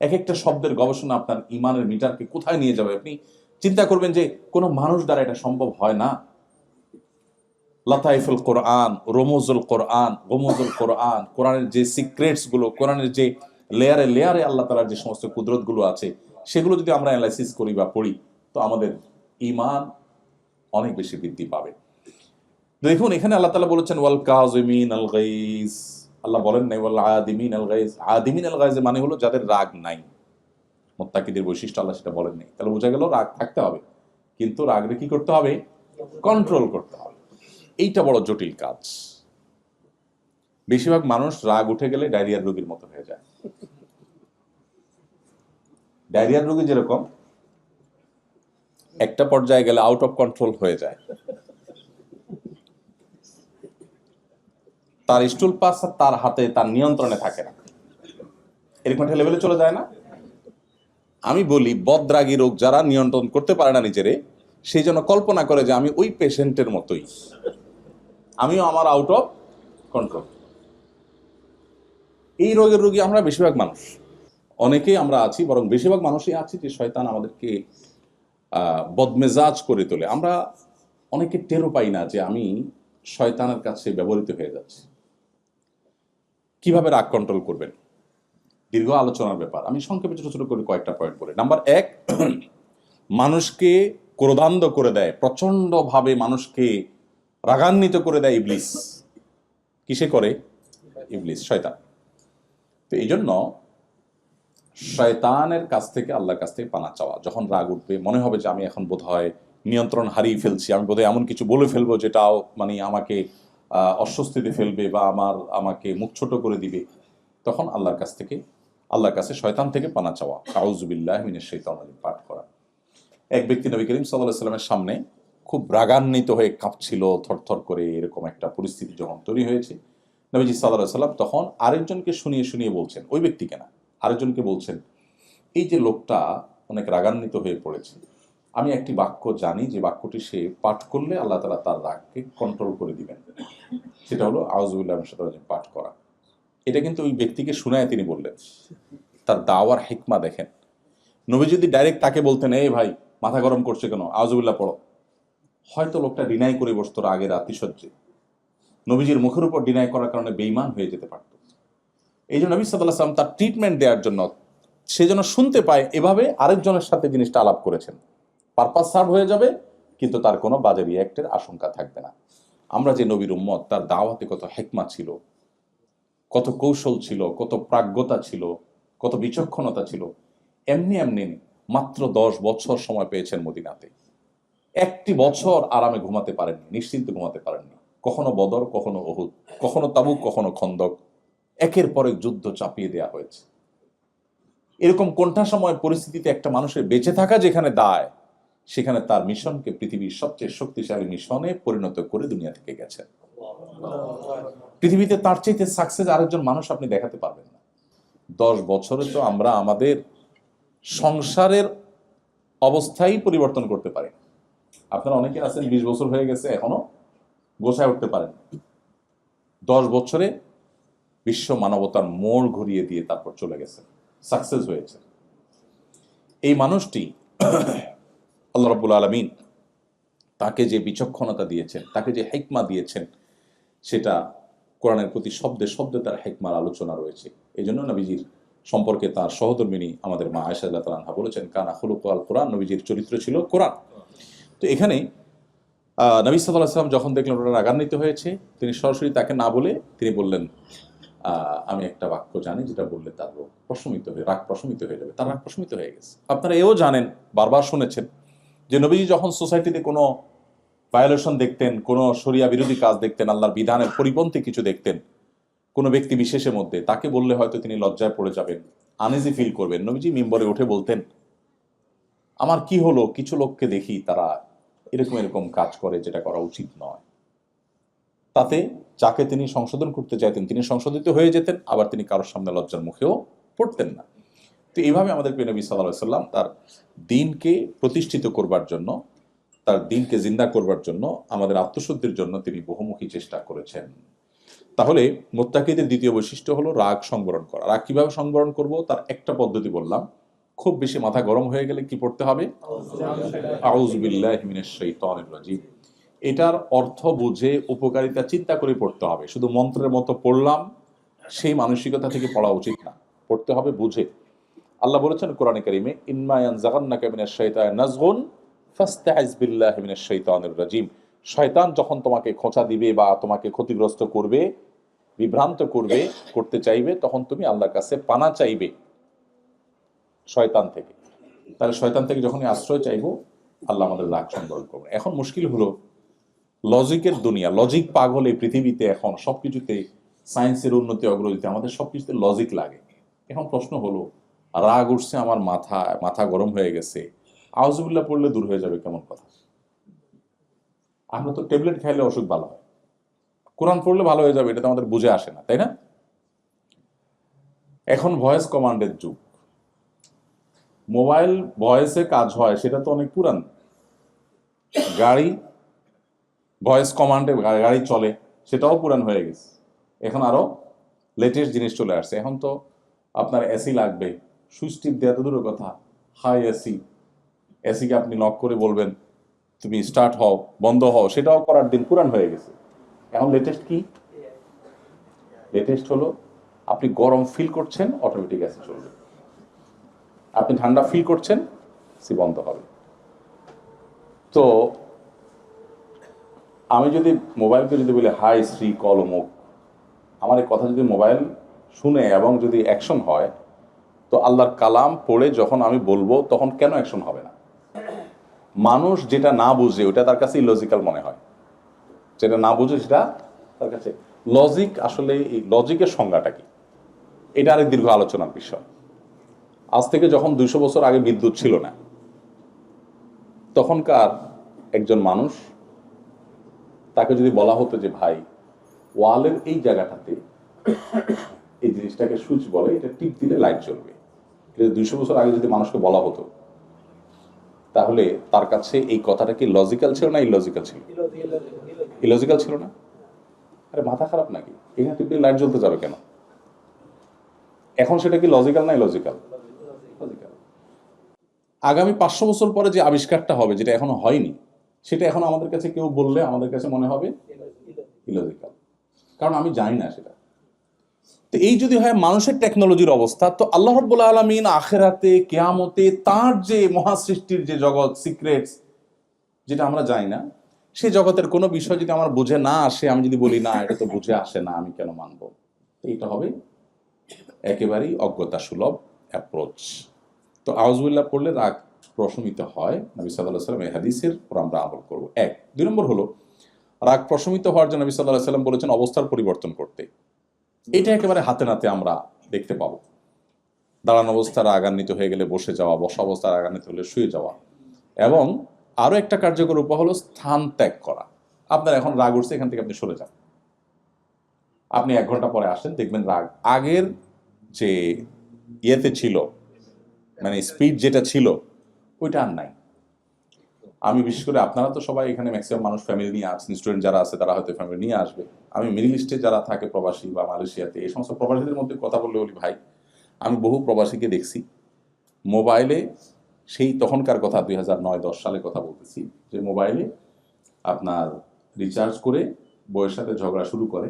এক একটা শব্দের গবেষণা আপনার ইমানের মিটারকে কোথায় নিয়ে যাবে। আপনি চিন্তা করবেন যে কোনো মানুষ দ্বারা এটা সম্ভব হয় না। লাতাইফুল কোরআন, রমুজুল কোরআন, গমুজুল কোরআন, কোরআনের যে সিক্রেটস গুলো, কোরআনের যে লেয়ারে লেয়ারে আল্লাহ তাআলার যে সমস্ত কুদরত গুলো আছে, সেগুলো যদি আমরা অ্যানালাইসিস করি বা পড়ি, তো আমাদের ঈমান অনেক বেশি বৃদ্ধি পাবে। দেখুন এখানে আল্লাহ তাআলা বলেছেন ওয়াল কাযিমিন আল গাইজ, আল্লাহ বলেন নাই ওয়াল আদিমিন আল গাইজ। আদিমিন আল গাইজ মানে হলো যাদের রাগ নাই। মুত্তাকিদের বৈশিষ্ট্য আল্লাহ সেটা বলেন নাই। তাহলে বোঝা গেল রাগ থাকতে হবে, কিন্তু রাগরে কি করতে হবে? কন্ট্রোল করতে হবে। এইটা বড় জটিল কাজ। বেশিরভাগ মানুষ রাগ উঠে গেলে ডায়রিয়ার রোগীর মতো হয়ে যায়। ডায়রিয়ার রোগী যেরকম একটা পর্যায়ে গেলে আউট অফ কন্ট্রোল হয়ে যায়, তার স্টুল পাস তার হাতে, তার নিয়ন্ত্রণে থাকে না, এরকম একটা লেভেলে চলে যায় না? আমি বলি বদরাগী রোগ যারা নিয়ন্ত্রণ করতে পারে না নিজেরে, সেই জন্য কল্পনা করে যে আমি ওই পেশেন্টের মতোই, আমিও আমার আউট অফ কন্ট্রোল। এই রোগের রোগী আমরা বেশিরভাগ মানুষ, অনেকেই আমরা আছি, বরং বেশিরভাগ মানুষই আছি যে শয়তান আমাদেরকে বদমেজাজ করে তোলে। আমরা অনেকে টেরও পাই না যে আমি শয়তানের কাছে ব্যবহৃত হয়ে যাচ্ছি। কিভাবে রাগ কন্ট্রোল করবেন? দীর্ঘ আলোচনার ব্যাপার, আমি সংক্ষেপে ছোট ছোট করে কয়েকটা পয়েন্ট বলি। নাম্বার 1, মানুষকে ক্রোধান্ধ করে দেয়, প্রচন্ড ভাবে মানুষকে রাগান্বিত করে দেয় ইবলিস। কিসে করে? ইবলিস, শয়তান। তো এই জন্য শয়তানের কাছ থেকে আল্লাহর কাছ থেকে পানা চাওয়া। যখন রাগ উঠবে, মনে হবে যে আমি এখন বোধহয় নিয়ন্ত্রণ হারিয়ে ফেলছি, আমি বোধহয় এমন কিছু বলে ফেলবো যেটাও মানে আমাকে অস্বস্তিতে ফেলবে বা আমাকে মুখ ছোট করে দিবে, তখন আল্লাহর কাছে শয়তান থেকে পানা চাওয়া, আউযু বিল্লাহি মিনাশ শাইতানির রাজিম পাঠ করা। এক ব্যক্তি নবী করিম সাল্লাল্লাহু আলাইহি সাল্লামের সামনে খুব রাগান্বিত হয়ে কাঁপছিল, থরথর করে, এরকম একটা পরিস্থিতি যখন তৈরি হয়েছে, নবীজি সাল্লাল্লাহু আলাইহি সাল্লাম তখন আরেকজনকে শুনিয়ে শুনিয়ে বলছেন, ওই ব্যক্তিকে না, আরেকজনকে বলছেন, এই যে লোকটা অনেক রাগান্বিত হয়ে পড়েছে, আমি একটি বাক্য জানি যে বাক্যটি সে পাঠ করলে আল্লাহ তাআলা তার রাগকে কন্ট্রোল করে দিবেন, সেটা হলো আউযু বিল্লাহি মিনাশ শাইতানির রাজিম পাঠ করা। এটা কিন্তু ওই ব্যক্তিকে শুনায় তিনি বললেন। তার দাওয়ার হিকমা দেখেন। নবী যদি ডাইরেক্ট তাকে বলতেন, এই ভাই মাথা গরম করছে কেন, আউযু বিল্লাহ পড়ো, হয়তো লোকটা ডিনাই করে বসতো রাগের আতিশয্যে, নবীজির মুখের উপর ডিনাই করার কারণে বেঈমান হয়ে যেতে পারত। এই জন্য নবী সাল্লাল্লাহু আলাইহি ওয়াসাল্লাম তার ট্রিটমেন্ট দেওয়ার জন্য, সে যেন শুনতে পায়, এভাবে আরেকজনের সাথে জিনিসটা আলাপ করেছেন। পারপাস সার্ভ হয়ে যাবে, কিন্তু তার কোনো বাজে রিঅ্যাক্টের আশঙ্কা থাকবে না। আমরা যে নবীর উম্মত, তার দাওয়াতে কত হিকমা ছিল, কত কৌশল ছিল, কত প্রাজ্ঞতা ছিল, কত বিচক্ষণতা ছিল। এমনি এমনি মাত্র 10 বছর সময় পেয়েছেন মদিনাতে, একটি বছর আরামে ঘুমাতে পারেননি, নিশ্চিন্তে ঘুমাতে পারেননি। কখনো বদর, কখনো উহুদ, কখনো তাবুক, কখনো খন্দক, একের পর এক যুদ্ধ চাপিয়ে দেওয়া হয়েছে। এরকম কোণঠাসময় পরিস্থিতিতে একটা মানুষের বেঁচে থাকা যেখানে দায়, সেখানে তার মিশনকে পৃথিবীর সবচেয়ে শক্তিশালী মিশনে পরিণত করে দুনিয়া থেকে গেছে। পৃথিবীতে তার চাইতে সাকসেস আরেকজন মানুষ আপনি দেখাতে পারবেন না। 10 বছরে তো আমরা আমাদের সংসারের অবস্থাই পরিবর্তন করতে পারি। আপনারা অনেকে আছেন 20 বছর হয়ে গেছে, এখনো গোছায় উঠতে পারেন। 10 বছরে বিশ্ব মানবতার মোড় ঘুরিয়ে দিয়ে তারপর চলে গেছে, সাকসেস হয়েছে। এই মানুষটি আল্লাহ রাব্বুল আলামিন তাকে যে বিচক্ষণতা দিয়েছেন, তাকে যে হিকমা দিয়েছেন, সেটা কোরআনের প্রতি শব্দে শব্দে তার হিকমার আলোচনা রয়েছে। এই জন্য নবীজির সম্পর্কে তার সহধর্মিনী আমাদের মা আয়েশা রাদিয়াল্লাহু তাআলা আনহা বলেছেন, কানা খুলুকুল কোরআন, নবীজির চরিত্র ছিল কোরআন। তো এখানে নবী সাল্লাল্লাহু আলাইহি ওয়াসাল্লাম যখন দেখলেন ওরা রাগান্বিত হয়েছে, তিনি সরাসরি তাকে না বলে তিনি বললেন, আমি একটা বাক্য জানি যেটা বললে তার রাগ প্রশমিত হয়ে যাবে। তার রাগ প্রশমিত হয়ে গেছে। আপনারা এও জানেন, বারবার শুনেছেন যে নবীজি যখন সোসাইটিতে কোনো ভায়োলেশন দেখতেন, কোনো শরিয়া বিরোধী কাজ দেখতেন, আল্লাহর বিধানের পরিপন্থী কিছু দেখতেন কোনো ব্যক্তি বিশেষের মধ্যে, তাকে বললে হয়তো তিনি লজ্জায় পড়ে যাবেন, আনইজি ফিল করবেন, নবীজি মিম্বরে উঠে বলতেন, আমার কি হলো, কিছু লোককে দেখি তারা এরকম এরকম কাজ করে যেটা করা উচিত নয়। তাতে যাকে তিনি সংশোধন করতে চাইতেন তিনি সংশোধিত হয়ে যেতেন, আবার তিনি কারোর সামনে লজ্জার মুখেও পড়তেন না। তো এইভাবে আমাদের প্রিয় নবী সাল্লাল্লাহু আলাইহি ওয়াসাল্লাম তার দ্বীনকে প্রতিষ্ঠিত করবার জন্য, তার দ্বীনকে জিন্দা করবার জন্য, আমাদের আত্মশুদ্ধির জন্য তিনি বহুমুখী চেষ্টা করেছেন। তাহলে মুত্তাকিদের দ্বিতীয় বৈশিষ্ট্য হলো রাগ সংবরণ করা। রাগ কিভাবে সংবরণ করব, তার একটা পদ্ধতি বললাম, খুব বেশি মাথা গরম হয়ে গেলে কি পড়তে হবে? আউযু বিল্লাহি মিনাশ শাইতানির রাজিম। এটার অর্থ বুঝে উপকারিতা চিন্তা করে পড়তে হবে। শুধু মন্ত্রের মতো পড়লাম সেই মানসিকতা থেকে পড়া উচিত না, পড়তে হবে বুঝে। আল্লাহ বলেছেন কোরআনে কারিমে, ইম্মা ইয়ানজাগান্নাকা মিনাশ শাইতানি নাজগুন ফাস্তাইজ বিল্লাহি মিনাশ শাইতানির রাজিম। শয়তান যখন তোমাকে খোঁচা দিবে বা তোমাকে ক্ষতিগ্রস্ত করবে, বিভ্রান্ত করবে, করতে চাইবে, তখন তুমি আল্লাহর কাছে পানা চাইবে শয়তান থেকে। তাহলে শয়তান থেকে যখনই আশ্রয় চাইবো, আল্লাহ আমাদের রাগ সংবরণ করবে। এখন মুশকিল হলো লজিকের দুনিয়া, লজিক পাগল এই পৃথিবীতে। এখন সবকিছুতে সায়েন্সের উন্নতি অগ্রগতি, আমাদের সবকিছুতে লজিক লাগে। এখন প্রশ্ন হলো, রাগ উঠছে আমার, মাথা গরম হয়ে গেছে, আউযুবিল্লাহ পড়লে দূর হয়ে যাবে, কেমন কথা? আমরা তো ট্যাবলেট খাইলে অসুখ ভালো হয়, কোরআন পড়লে ভালো হয়ে যাবে, এটা তো আমাদের বুঝে আসে না, তাই না? এখন ভয়েস কমান্ডের যুগ, মোবাইল ভয়েসে কাজ হয় সেটা তো অনেক পুরান। গাড়ি ভয়েস কমান্ডে গাড়ি চলে, সেটাও পুরান হয়ে গেছে। এখন আরো লেটেস্ট জিনিস চলে আসছে। এখন তো আপনার এসি লাগবে, সুইচ টিপ দেওয়া তো দূরের কথা, হাই এসি, এসিকে আপনি লক করে বলবেন তুমি স্টার্ট হও, বন্ধ হও, সেটাও করার দিন পুরান হয়ে গেছে। এখন লেটেস্ট কি? লেটেস্ট হলো আপনি গরম ফিল করছেন, অটোমেটিক এসি চলবে। আপনি ঠান্ডা ফিল করছেন, এসি বন্ধ হবে। তো আমি যদি মোবাইলকে যদি বলি হাই শ্রী কল অমুক, আমার এই কথা যদি মোবাইল শুনে এবং যদি অ্যাকশন হয়, তো আল্লাহর কালাম পড়ে যখন আমি বলবো তখন কেন অ্যাকশন হবে না? মানুষ যেটা না বুঝে ওটা তার কাছে ইলজিক্যাল মনে হয়, যেটা না বুঝে সেটা তার কাছে লজিক। আসলে এই লজিকের সংজ্ঞাটা কি, এটা আরেক দীর্ঘ আলোচনার বিষয়। আজ থেকে যখন 200 বছর আগে বিদ্যুৎ ছিল না, তখনকার একজন মানুষ, তাকে যদি বলা হতো যে ভাই ওয়ালের এই জায়গাটাতে এই জিনিসটাকে সুইচ বলে, এটা টিপ দিলে লাইট জ্বলবে, এটা 200 বছর আগে যদি মানুষকে বলা হতো, তাহলে তার কাছে এই কথাটা কি লজিক্যাল ছিল না ইলজিক্যাল ছিল? ইলজিক্যাল ছিল না। আরে মাথা খারাপ নাকি, এখানে টিপ দিলে লাইট জ্বলতে যাবে কেন? এখন সেটা কি লজিক্যাল না ইলজিক্যাল? লজিক্যাল। আগামী 500 বছর পরে যে আবিষ্কারটা হবে, যেটা এখনো হয়নি, সেটা এখন আমাদের কাছে কেউ বললে আমাদের কাছে মনে হবে ইলজিক্যাল, কারণ আমি জানি না সেটা। তো এই যদি হয় মানুষের টেকনোলজির অবস্থা, তো আল্লাহ রাব্বুল আলামিন আখিরাতে, কিয়ামতে তার যে মহাসৃষ্টির যে জগৎ, সিক্রেটস, যেটা আমরা জানি না, সেই জগতের কোনো বিষয় যদি আমার বুঝে না আসে, আমি যদি বলি না এটা তো বুঝে আসে না, আমি কেন মানবো? এইটা হবে একেবারেই অজ্ঞতা সুলভ অ্যাপ্রোচ। তো আউযুবিল্লাহ পড়লে রাগ প্রশমিত হয়, নবী সাল্লাল্লাহু আলাইহি ওয়াসাল্লাম এই হাদিসের উপর আমরা আমল করব। 1। 2 নম্বর হলো, রাগ প্রশমিত হওয়ার জন্য নবী সাল্লাল্লাহু আলাইহি ওয়াসাল্লাম বলেছেন অবস্থার পরিবর্তন করতে। এটা একেবারে হাতে নাতে আমরা দেখতে পাবো। দাঁড়ানো অবস্থার রাগান্বিত হয়ে গেলে বসে যাওয়া, বসা অবস্থার রাগান্বিত হলে শুয়ে যাওয়া, এবং আরো একটা কার্যকর উপায় হলো স্থান ত্যাগ করা। আপনার এখন রাগ উঠছে, এখান থেকে আপনি সরে যান, আপনি 1 ঘন্টা পরে আসেন, দেখবেন রাগ আগের যে ইয়েতে ছিল, মানে স্পিড যেটা ছিল ওইটা আর নাই। আমি বিশেষ করে, আপনারা তো সবাই এখানে ম্যাক্সিমাম মানুষ ফ্যামিলি নিয়ে আসছেন, স্টুডেন্ট যারা আছে তারা হয়তো ফ্যামিলি নিয়ে আসবে। আমি মিডল ইস্টে যারা থাকে প্রবাসী বা মালয়েশিয়াতে, এই সমস্ত প্রবাসীদের মধ্যে কথা বললে বলি ভাই, আমি বহু প্রবাসীকে দেখছি মোবাইলে, সেই তখনকার কথা 2009-10 সালে কথা বলতেছি, যে মোবাইলে আপনার রিচার্জ করে বউয়ের সাথে ঝগড়া শুরু করে।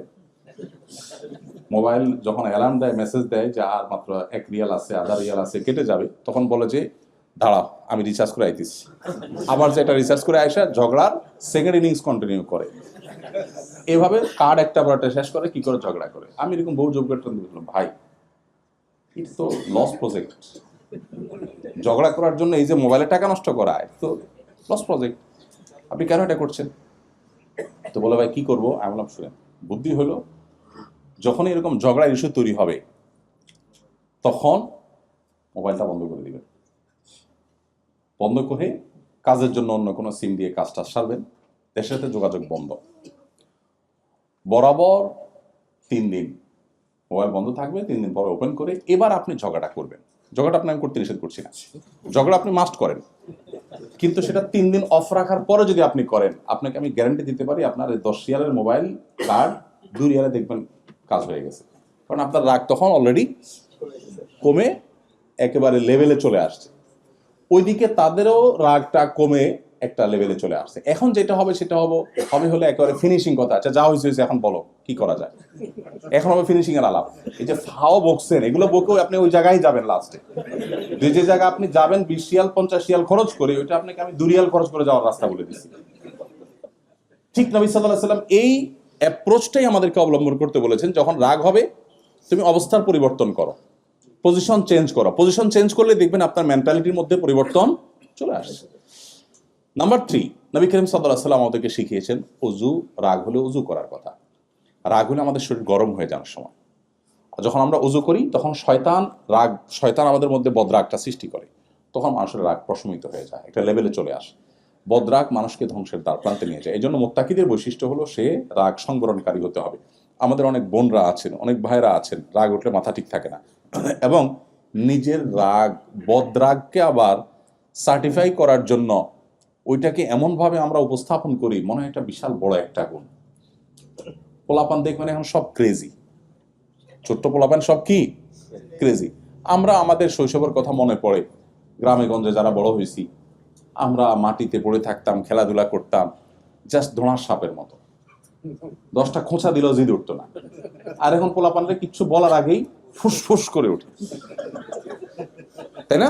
মোবাইল যখন অ্যালার্ম দেয়, মেসেজ দেয় যে আর মাত্র 1 রিয়াল আছে, আধা রিয়াল আছে, কেটে যাবে, তখন বলে যে দাঁড়াও আমি রিচার্জ করে আইতেছি। আবার যে এটা রিচার্জ করে আইসা ঝগড়ার সেকেন্ড ইনিংস কন্টিনিউ করে। এভাবে কার্ড একটা বারটা শেষ করে, কি করে ঝগড়া করে। আমি এরকম বহু যোগ্যতা দেখলাম, ভাই ইটস তো লস প্রজেক্ট। ঝগড়া করার জন্য এই যে মোবাইলে টাকা নষ্ট করা, তো লস প্রজেক্ট, আপনি কেন এটা করছেন? তো বলে ভাই কি করবো? আমি বললাম শুনেন, বুদ্ধি হলো যখনই এরকম ঝগড়ার ইস্যু তৈরি হবে, তখন মোবাইলটা বন্ধ করে দিবেন। বন্ধ করে কাজের জন্য অন্য কোনো সিম দিয়ে কাজটা সারবেন, দেশের সাথে যোগাযোগ বন্ধ। বরাবর 3 দিন মোবাইল বন্ধ থাকবে, 3 দিন পরে ওপেন করে এবার আপনি ঝগড়াটা করবেন। ঝগড়া আপনি আমি করতে নিষেধ করছি না, ঝগড়া আপনি মাস্ট করেন, কিন্তু সেটা 3 দিন অফ রাখার পরে যদি আপনি করেন, আপনাকে আমি গ্যারান্টি দিতে পারি আপনার 10 রিয়ালের মোবাইল কার্ড 2 রিয়ালে দেখবেন কাজ হয়ে গেছে। কারণ আপনার রাগ তখন অলরেডি কমে একেবারে লেভেলে চলে আসছে, ওইদিকে তাদেরও রাগটা কমে একটা লেভেলে চলে আসছে। এখন যেটা হবে সেটা হলে একেবারে ফিনিশিং কথা, আচ্ছা যা হয়েছে এখন বলো কি করা যায়, এখন হবে ফিনিশিং এর আলাপ। এই যে ফাও বকছেন, এগুলো বকেও আপনি ওই জায়গায় যাবেন লাস্টে। যে জায়গায় আপনি যাবেন 20 রিয়াল 50 রিয়াল খরচ করে, ওইটা আপনাকে আমি 2 রিয়াল খরচ করে যাওয়ার রাস্তা বলে দিচ্ছি। ঠিক নবী সাল্লাল্লাহু আলাইহি ওয়াসাল্লাম এই অ্যাপ্রোচটাই আমাদেরকে অবলম্বন করতে বলেছেন। যখন রাগ হবে তুমি অবস্থার পরিবর্তন করো, পজিশন চেঞ্জ করো। পজিশন চেঞ্জ করলে দেখবেন আপনার মেন্টালিটির মধ্যে পরিবর্তন চলে আসছে। নাম্বার 3, নবী করিম সাল্লাল্লাহু আলাইহি ওয়াসাল্লাম আমাদেরকে শিখিয়েছেন অজু, রাগ হলে অজু করার কথা। রাগ হলে আমাদের শরীর গরম হয়ে যাওয়ার সময় যখন আমরা অজু করি তখন শয়তান আমাদের মধ্যে বদরাগটা সৃষ্টি করে, তখন মানুষের রাগ প্রশমিত হয়ে যায়, একটা লেভেলে চলে আসে। বদরাগ মানুষকে ধ্বংসের দ্বার প্রান্তে নিয়ে যায়। এই জন্য মুত্তাকিদের বৈশিষ্ট্য হলো সে রাগ সংবরণকারী হতে হবে। আমাদের অনেক বোনরা আছেন, অনেক ভাইরা আছেন, রাগ উঠলে মাথা ঠিক থাকে না, এবং নিজের বদরাগকে আবার সার্টিফাই করার জন্য ওইটাকে এমনভাবে আমরা উপস্থাপন করি মনে হয় এটা বিশাল বড় একটা গুণ। পোলাপান দেখবেন এখন সব ক্রেজি, ছোট্ট পোলাপান সব কি ক্রেজি। আমরা আমাদের শৈশবের কথা মনে পড়ে, গ্রামে গঞ্জে যারা বড় হয়েছি আমরা মাটিতে পড়ে থাকতাম, খেলাধুলা করতাম জাস্ট ধোঁড়ার সাপের মতো, 10টা খোঁচা দিলেও জিদ উঠতো না। আর এখন পোলাপানরে কিচ্ছু বলার আগেই ফুসফুস করে ওঠে, তাই না?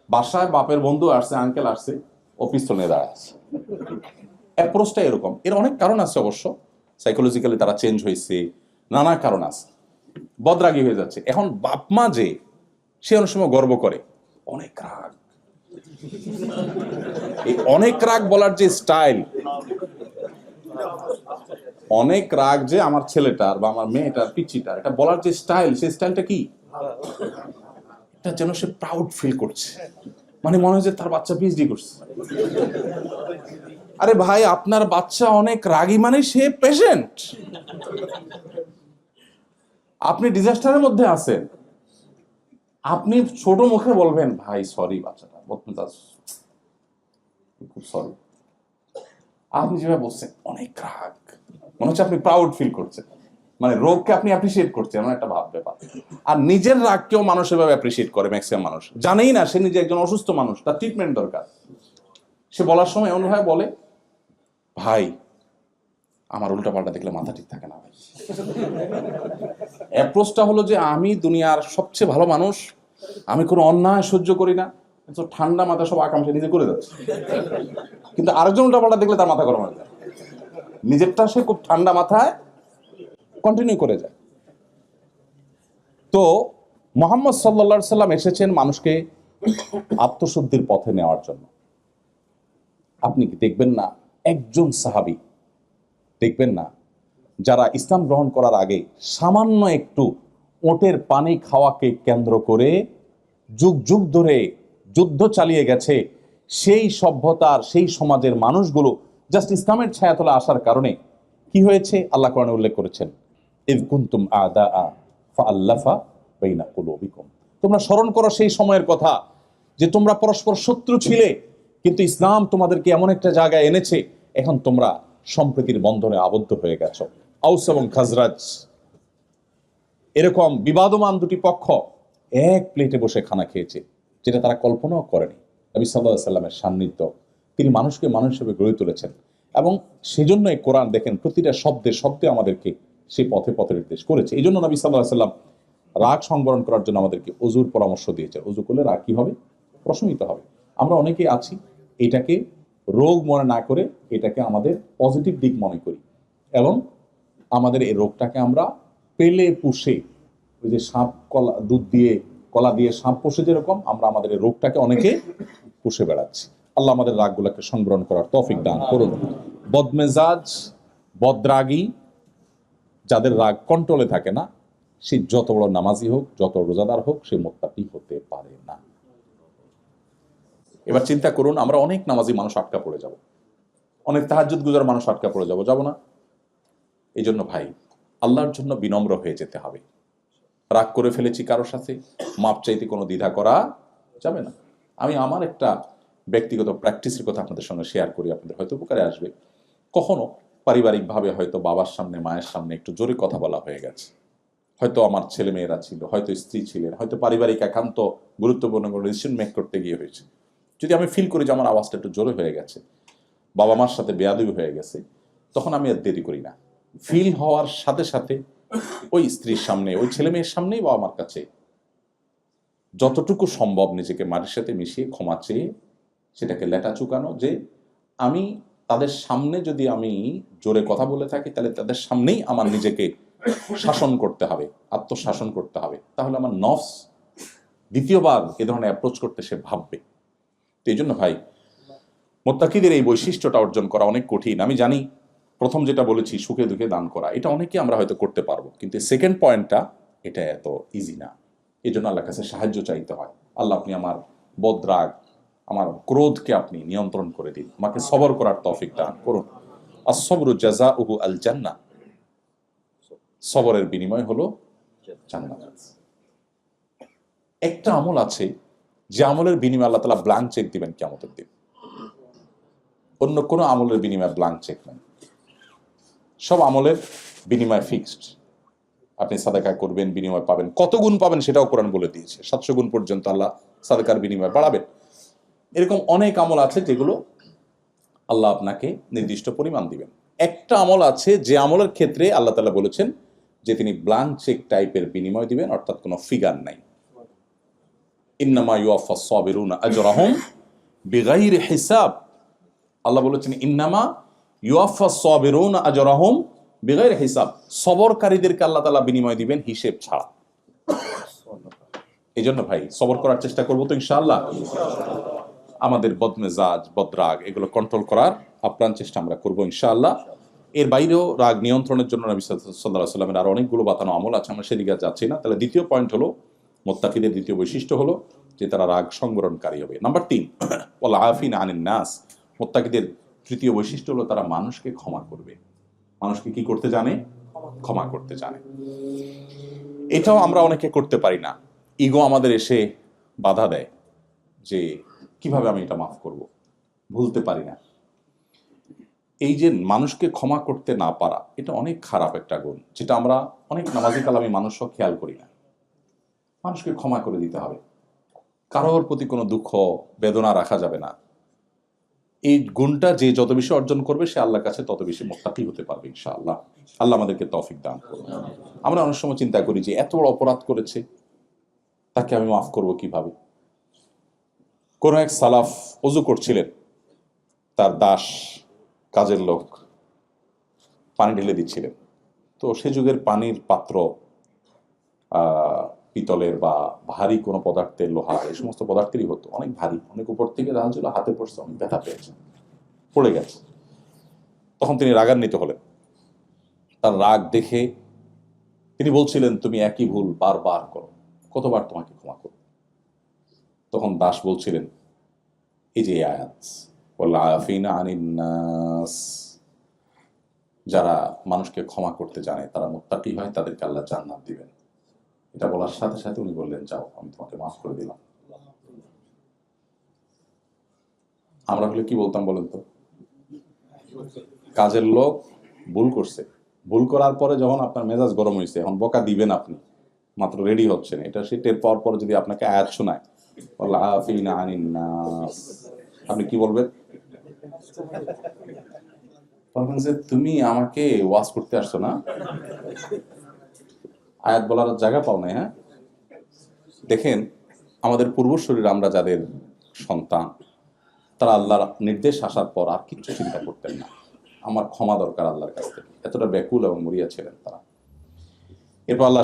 বাসায় বাপের বন্ধু আসছে, আঙ্কেল আসছে, ও পিস্তল নিয়ে দাঁড়ায় আছে। অ্যাপ্রোচটা এরকম। এর অনেক কারণ আছে অবশ্য, সাইকোলজিক্যালি তারা চেঞ্জ হয়েছে, নানা কারণ আছে, বদরাগী হয়ে যাচ্ছে। এখন বাপ মা যে সে অনেক সময় গর্ব করে অনেক রাগ, এই অনেক রাগ বলার যে স্টাইল, অনেক রাগ যে আমার ছেলেটার বা আমার মেয়েটার পিচ্চিটার, এটা বলার যে স্টাইল, সেই স্টাইলটা কি এটা যেন সে প্রাউড ফিল করছে, মানে মনে হয় যে তার বাচ্চা পিএইচডি করছে। আরে ভাই, আপনার বাচ্চা অনেক রাগী মানে সে পেশেন্ট, আপনি ডিজাস্টারের মধ্যে আছেন, আপনি ছোট মুখে বলবেন ভাই সরি বাচ্চাটা খুব সরি, আপনি যেভাবে বলছেন অনেক রাগ, মনে হচ্ছে আপনি প্রাউড ফিল করছেন, মানে রোগকে আপনি অ্যাপ্রিসিয়েট করছেন, এমন একটা ভাব ব্যাপার। আর নিজের রাগকেও মানুষ এভাবে অ্যাপ্রিসিয়েট করে, ম্যাক্সিমাম মানুষ জানেই না সে নিজে একজন অসুস্থ মানুষ, তার ট্রিটমেন্ট দরকার। সে বলার সময় এমনভাবে বলে ভাই আমার উল্টা পাল্টা দেখলে মাথা ঠিক থাকে না ভাই। অ্যাপ্রোচটা হলো যে আমি দুনিয়ার সবচেয়ে ভালো মানুষ, আমি কোনো অন্যায় সহ্য করি না, তো ঠান্ডা মাথা সব আকাঙ্ক্ষা নিজে করে যাচ্ছে, কিন্তু আরেকজন উল্টা পাল্টা দেখলে তার মাথা গরম হয়ে যায়, নিজেরটা সে খুব ঠান্ডা মাথায় কন্টিনিউ করে যায়। তো মুহাম্মদ সাল্লাল্লাহু আলাইহি সাল্লাম এসেছেন মানুষকে আত্মশুদ্ধির পথে নেওয়ার জন্য। আপনি কি দেখবেন না একজন সাহাবী দেখবেন না যারা ইসলাম গ্রহণ করার আগে সামান্য একটু ওটের পানি খাওয়াকে কেন্দ্র করে যুগ যুগ ধরে যুদ্ধ চালিয়ে গেছে, সেই সভ্যতার সেই সমাজের মানুষগুলো জাস্ট ইসলামের ছায়াতলে আসার কারণে কি হয়েছে আল্লাহ কোরআনে উল্লেখ করেছেন, ইয কুনতুম আ'দাআ ফাআল্লাফা বাইনা কুলুবিকুম। তোমরা স্মরণ করো সেই সময়ের কথা যে তোমরা পরস্পর শত্রু ছিলে, কিন্তু ইসলাম তোমাদেরকে এমন একটা জায়গায় এনেছে এখন তোমরা সম্প্রীতির বন্ধনে আবদ্ধ হয়ে গেছো। আউস এবং খাজরাজ এরকম বিবাদমান দুটি পক্ষ এক প্লেটে বসে খানা খেয়েছে, যেটা তারা কল্পনাও করেনি। নবী সাল্লাল্লাহু আলাইহি সাল্লামের সান্নিধ্য, তিনি মানুষকে মানুষ হিসেবে গড়ে তুলেছেন, এবং সেজন্যই কোরআন দেখেন প্রতিটা শব্দে শব্দে আমাদেরকে সেই পথে পথে নির্দেশ করেছে। এই জন্য নবী সাল্লাল্লাহু আলাইহি সাল্লাম রাগ সংবরণ করার জন্য আমাদেরকে অজুর পরামর্শ দিয়েছে। অজু করলে রাগ কি হবে? প্রশমিত হবে। আমরা অনেকেই আছি এটাকে রোগ মনে না করে এটাকে আমাদের পজিটিভ দিক মনে করি, এবং আমাদের এই রোগটাকে আমরা পেলে পুষে, ওই যে সাপ কলা দুধ দিয়ে কলা দিয়ে সাপ পোষে যেরকম, আমরা আমাদের এই রোগটাকে অনেকে পুষে বেড়াচ্ছি। আল্লাহ আমাদের রাগগুলোকে সংবরণ করার তৌফিক দান করুন। বদমেজাজ, বদরাগী, যাদের রাগ কন্ট্রোলে থাকে না, সে যত বড় নামাজি হোক, যত রোজাদার হোক, সে মুত্তাকি হতে পারে না। এবার চিন্তা করুন, আমরা অনেক নামাজি মানুষ আটকা পড়ে যাব, অনেক তাহাজ্জুদ গুজার মানুষ আটকা পড়ে যাব না? এই জন্য ভাই আল্লাহর জন্য বিনম্র হয়ে যেতে হবে। রাগ করে ফেলেছি কারোর সাথে, মাপ চাইতে কোনো দ্বিধা করা যাবে না। আমি আমার একটা ব্যক্তিগত প্র্যাকটিসের কথা আপনাদের সঙ্গে শেয়ার করি, আপনাদের হয়তো উপকারে আসবে। কখনো পারিবারিকভাবে হয়তো বাবার সামনে মায়ের সামনে একটু জোরে কথা বলা হয়ে গেছে, হয়তো আমার ছেলে মেয়েরা ছিল, হয়তো স্ত্রী ছিলেন, হয়তো পারিবারিক একান্ত গুরুত্বপূর্ণ কোনো ডিসিশন মেক করতে গিয়ে হয়েছে, যদি আমি ফিল করি যে আমার আওয়াজটা একটু জোরে হয়ে গেছে, বাবা মার সাথে বেয়াদবি হয়ে গেছে, তখন আমি আর দেরি করি না, ফিল হওয়ার সাথে সাথে ওই স্ত্রীর সামনে, ওই ছেলে মেয়ের সামনেই বাবা মার কাছে যতটুকু সম্ভব নিজেকে মাটির সাথে মিশিয়ে ক্ষমা চেয়ে সেটাকে লেটা চুকানো, যে আমি তাদের সামনে যদি আমি জোরে কথা বলে থাকি তাহলে তাদের সামনেই আমার নিজেকে শাসন করতে হবে, আত্মশাসন করতে হবে, তাহলে আমার নফস দ্বিতীয়বার এ ধরনের অ্যাপ্রোচ করতে সে ভাববে। তো এই জন্য ভাই, মুত্তাকিদের এই বৈশিষ্ট্যটা অর্জন করা অনেক কঠিন। আমি জানি প্রথম যেটা বলেছি সুখে দুঃখে দান করা, এটা অনেকে আমরা হয়তো করতে পারবো, কিন্তু সেকেন্ড পয়েন্টটা এটা এত ইজি না। এই জন্য আল্লাহর কাছে সাহায্য চাইতে হয়। আল্লাহ, আপনি আমার বদরাগ, আমার ক্রোধকে আপনি নিয়ন্ত্রণ করে দিন, আমাকে সবর করার তৌফিক দান করুন। আস-সবরু জাযাউহু আল জান্নাহ, সবরের বিনিময় হলো জান্নাত। একটা আমল আছে যে আমলের বিনিময়ে আল্লাহ তাআলা ব্ল্যাঙ্ক চেক দিবেন কিয়ামতের দিন, অন্য কোনো আমলের বিনিময়ে ব্ল্যাঙ্ক চেক নেই। সব আমলের বিনিময় ফিক্সড। আপনি সাদাকা করবেন, বিনিময় পাবেন, কত গুণ পাবেন সেটাও কোরআন বলে দিয়েছে, 700 গুণ পর্যন্ত আল্লাহ সাদাকার বিনিময় বাড়াবেন। এরকম অনেক আমল আছে যেগুলো আল্লাহ আপনাকে নির্দিষ্ট পরিমাণ দিবেন। একটা আমল আছে যে আমলের ক্ষেত্রে আল্লাহ তাআলা বলেছেন যে তিনি ব্ল্যাঙ্ক চেক টাইপের বিনিময় দিবেন, অর্থাৎ কোনো ফিগার নাই। ইন্নামা ইউওয়াফাস সাবিরুনা আজরাহুম বিগাইরি হিসাব। আল্লাহ বলেছেন ইন্নামা ইউওয়াফাস সাবিরুনা আজরাহুম বিগাইরি হিসাব, সবরকারীদেরকে আল্লাহ তাআলা বিনিময় দিবেন হিসেব ছাড়া। এই জন্য ভাই সবর করার চেষ্টা করবো তো ইনশাআল্লাহ। আমাদের বদমেজাজ, বদরাগ এগুলো কন্ট্রোল করার আপ্রাণ চেষ্টা আমরা করবো ইনশাআল্লাহ। এর বাইরেও রাগ নিয়ন্ত্রণের জন্য নবী সাল্লাল্লাহু আলাইহি ওয়াসাল্লামের আরো অনেকগুলো বাতানো আমল আছে, আমরা সেদিকে যাচ্ছি না। তাহলে দ্বিতীয় পয়েন্ট হলো, মুত্তাকিদের দ্বিতীয় বৈশিষ্ট্য হলো যে তারা রাগ সংবরণকারী হবে। নাম্বার 3, ওয়াল আফিনা আনিন নাস, মুত্তাকিদের তৃতীয় বৈশিষ্ট্য হলো তারা মানুষকে ক্ষমা করবে। মানুষকে কি করতে জানে? ক্ষমা করতে জানে। এটাও আমরা অনেকে করতে পারি না, ইগো আমাদের এসে বাধা দেয় যে কিভাবে আমি এটা মাফ করব, ভুলতে পারি না। এই যে মানুষকে ক্ষমা করতে না পারা, এটা অনেক খারাপ একটা গুণ, যেটা আমরা অনেক নামাজি কালামী মানুষও খেয়াল করি না। মানুষকে ক্ষমা করে দিতে হবে, কারোর প্রতি কোনো দুঃখ বেদনা রাখা যাবে না। এই গুণটা যে যত বেশি অর্জন করবে সে আল্লাহর কাছে তত বেশি মুত্তাকি হতে পারবে ইনশাআল্লাহ। আল্লাহ আমাদেরকে তৌফিক দান করুন। আমরা অনেক সময় চিন্তা করি যে এত বড় অপরাধ করেছে, তাকে আমি মাফ করব কিভাবে। কোন এক সালাফ ওযু করছিলেন, তার দাস, কাজের লোক পানি ঢেলে দিচ্ছিলেন। তো সে যুগের পানির পাত্র পিতলের বা ভারী কোনো পদার্থের, লোহা, এই সমস্ত পদার্থেরই হতো, অনেক ভারী, অনেক উপর থেকে দেখা ছিল, হাতে পড়ছে, অনেক ব্যথা পেয়েছে, পড়ে গেছে। তখন তিনি রাগান্বিত হলেন। তার রাগ দেখে তিনি বলছিলেন, তুমি একই ভুল বারবার করো, কতবার তোমাকে ক্ষমা করো। তখন দাস বলছিলেন, এই যে আয়াত, ওয়াল আফিনা আনিন নাস, যারা মানুষকে ক্ষমা করতে জানে তারা মুত্তাকি হয়, তাদেরকে আল্লাহ জান্নাত দিবেন। এটা বলার সাথে সাথে উনি বললেন, যাও আমি তোমাকে মাফ করে দিলাম। আমরা হলে কি বলতাম বলেন তো? কাজের লোক ভুল করছে, ভুল করার পরে যখন আপনার মেজাজ গরম হয়েছে, এখন বকা দিবেন, আপনি মাত্র রেডি হচ্ছেন, এটা সে টের পাওয়ার পরে যদি আপনাকে আয়াত শোনায়, আপনি কি বলবেন? বলবেন যে তুমি আমাকে ওয়াজ করতে আসছো না, আয়াত বলার জায়গা পাও না। হ্যাঁ, দেখেন আমাদের পূর্বশরীর, আমরা যাদের সন্তান, তারা আল্লাহর নির্দেশ আসার পর আর কিচ্ছু চিন্তা করতেন না, আমার ক্ষমা দরকার আল্লাহর কাছ থেকে, এতটা ব্যাকুল এবং মরিয়া ছিলেন তারা। এরপর আল্লাহ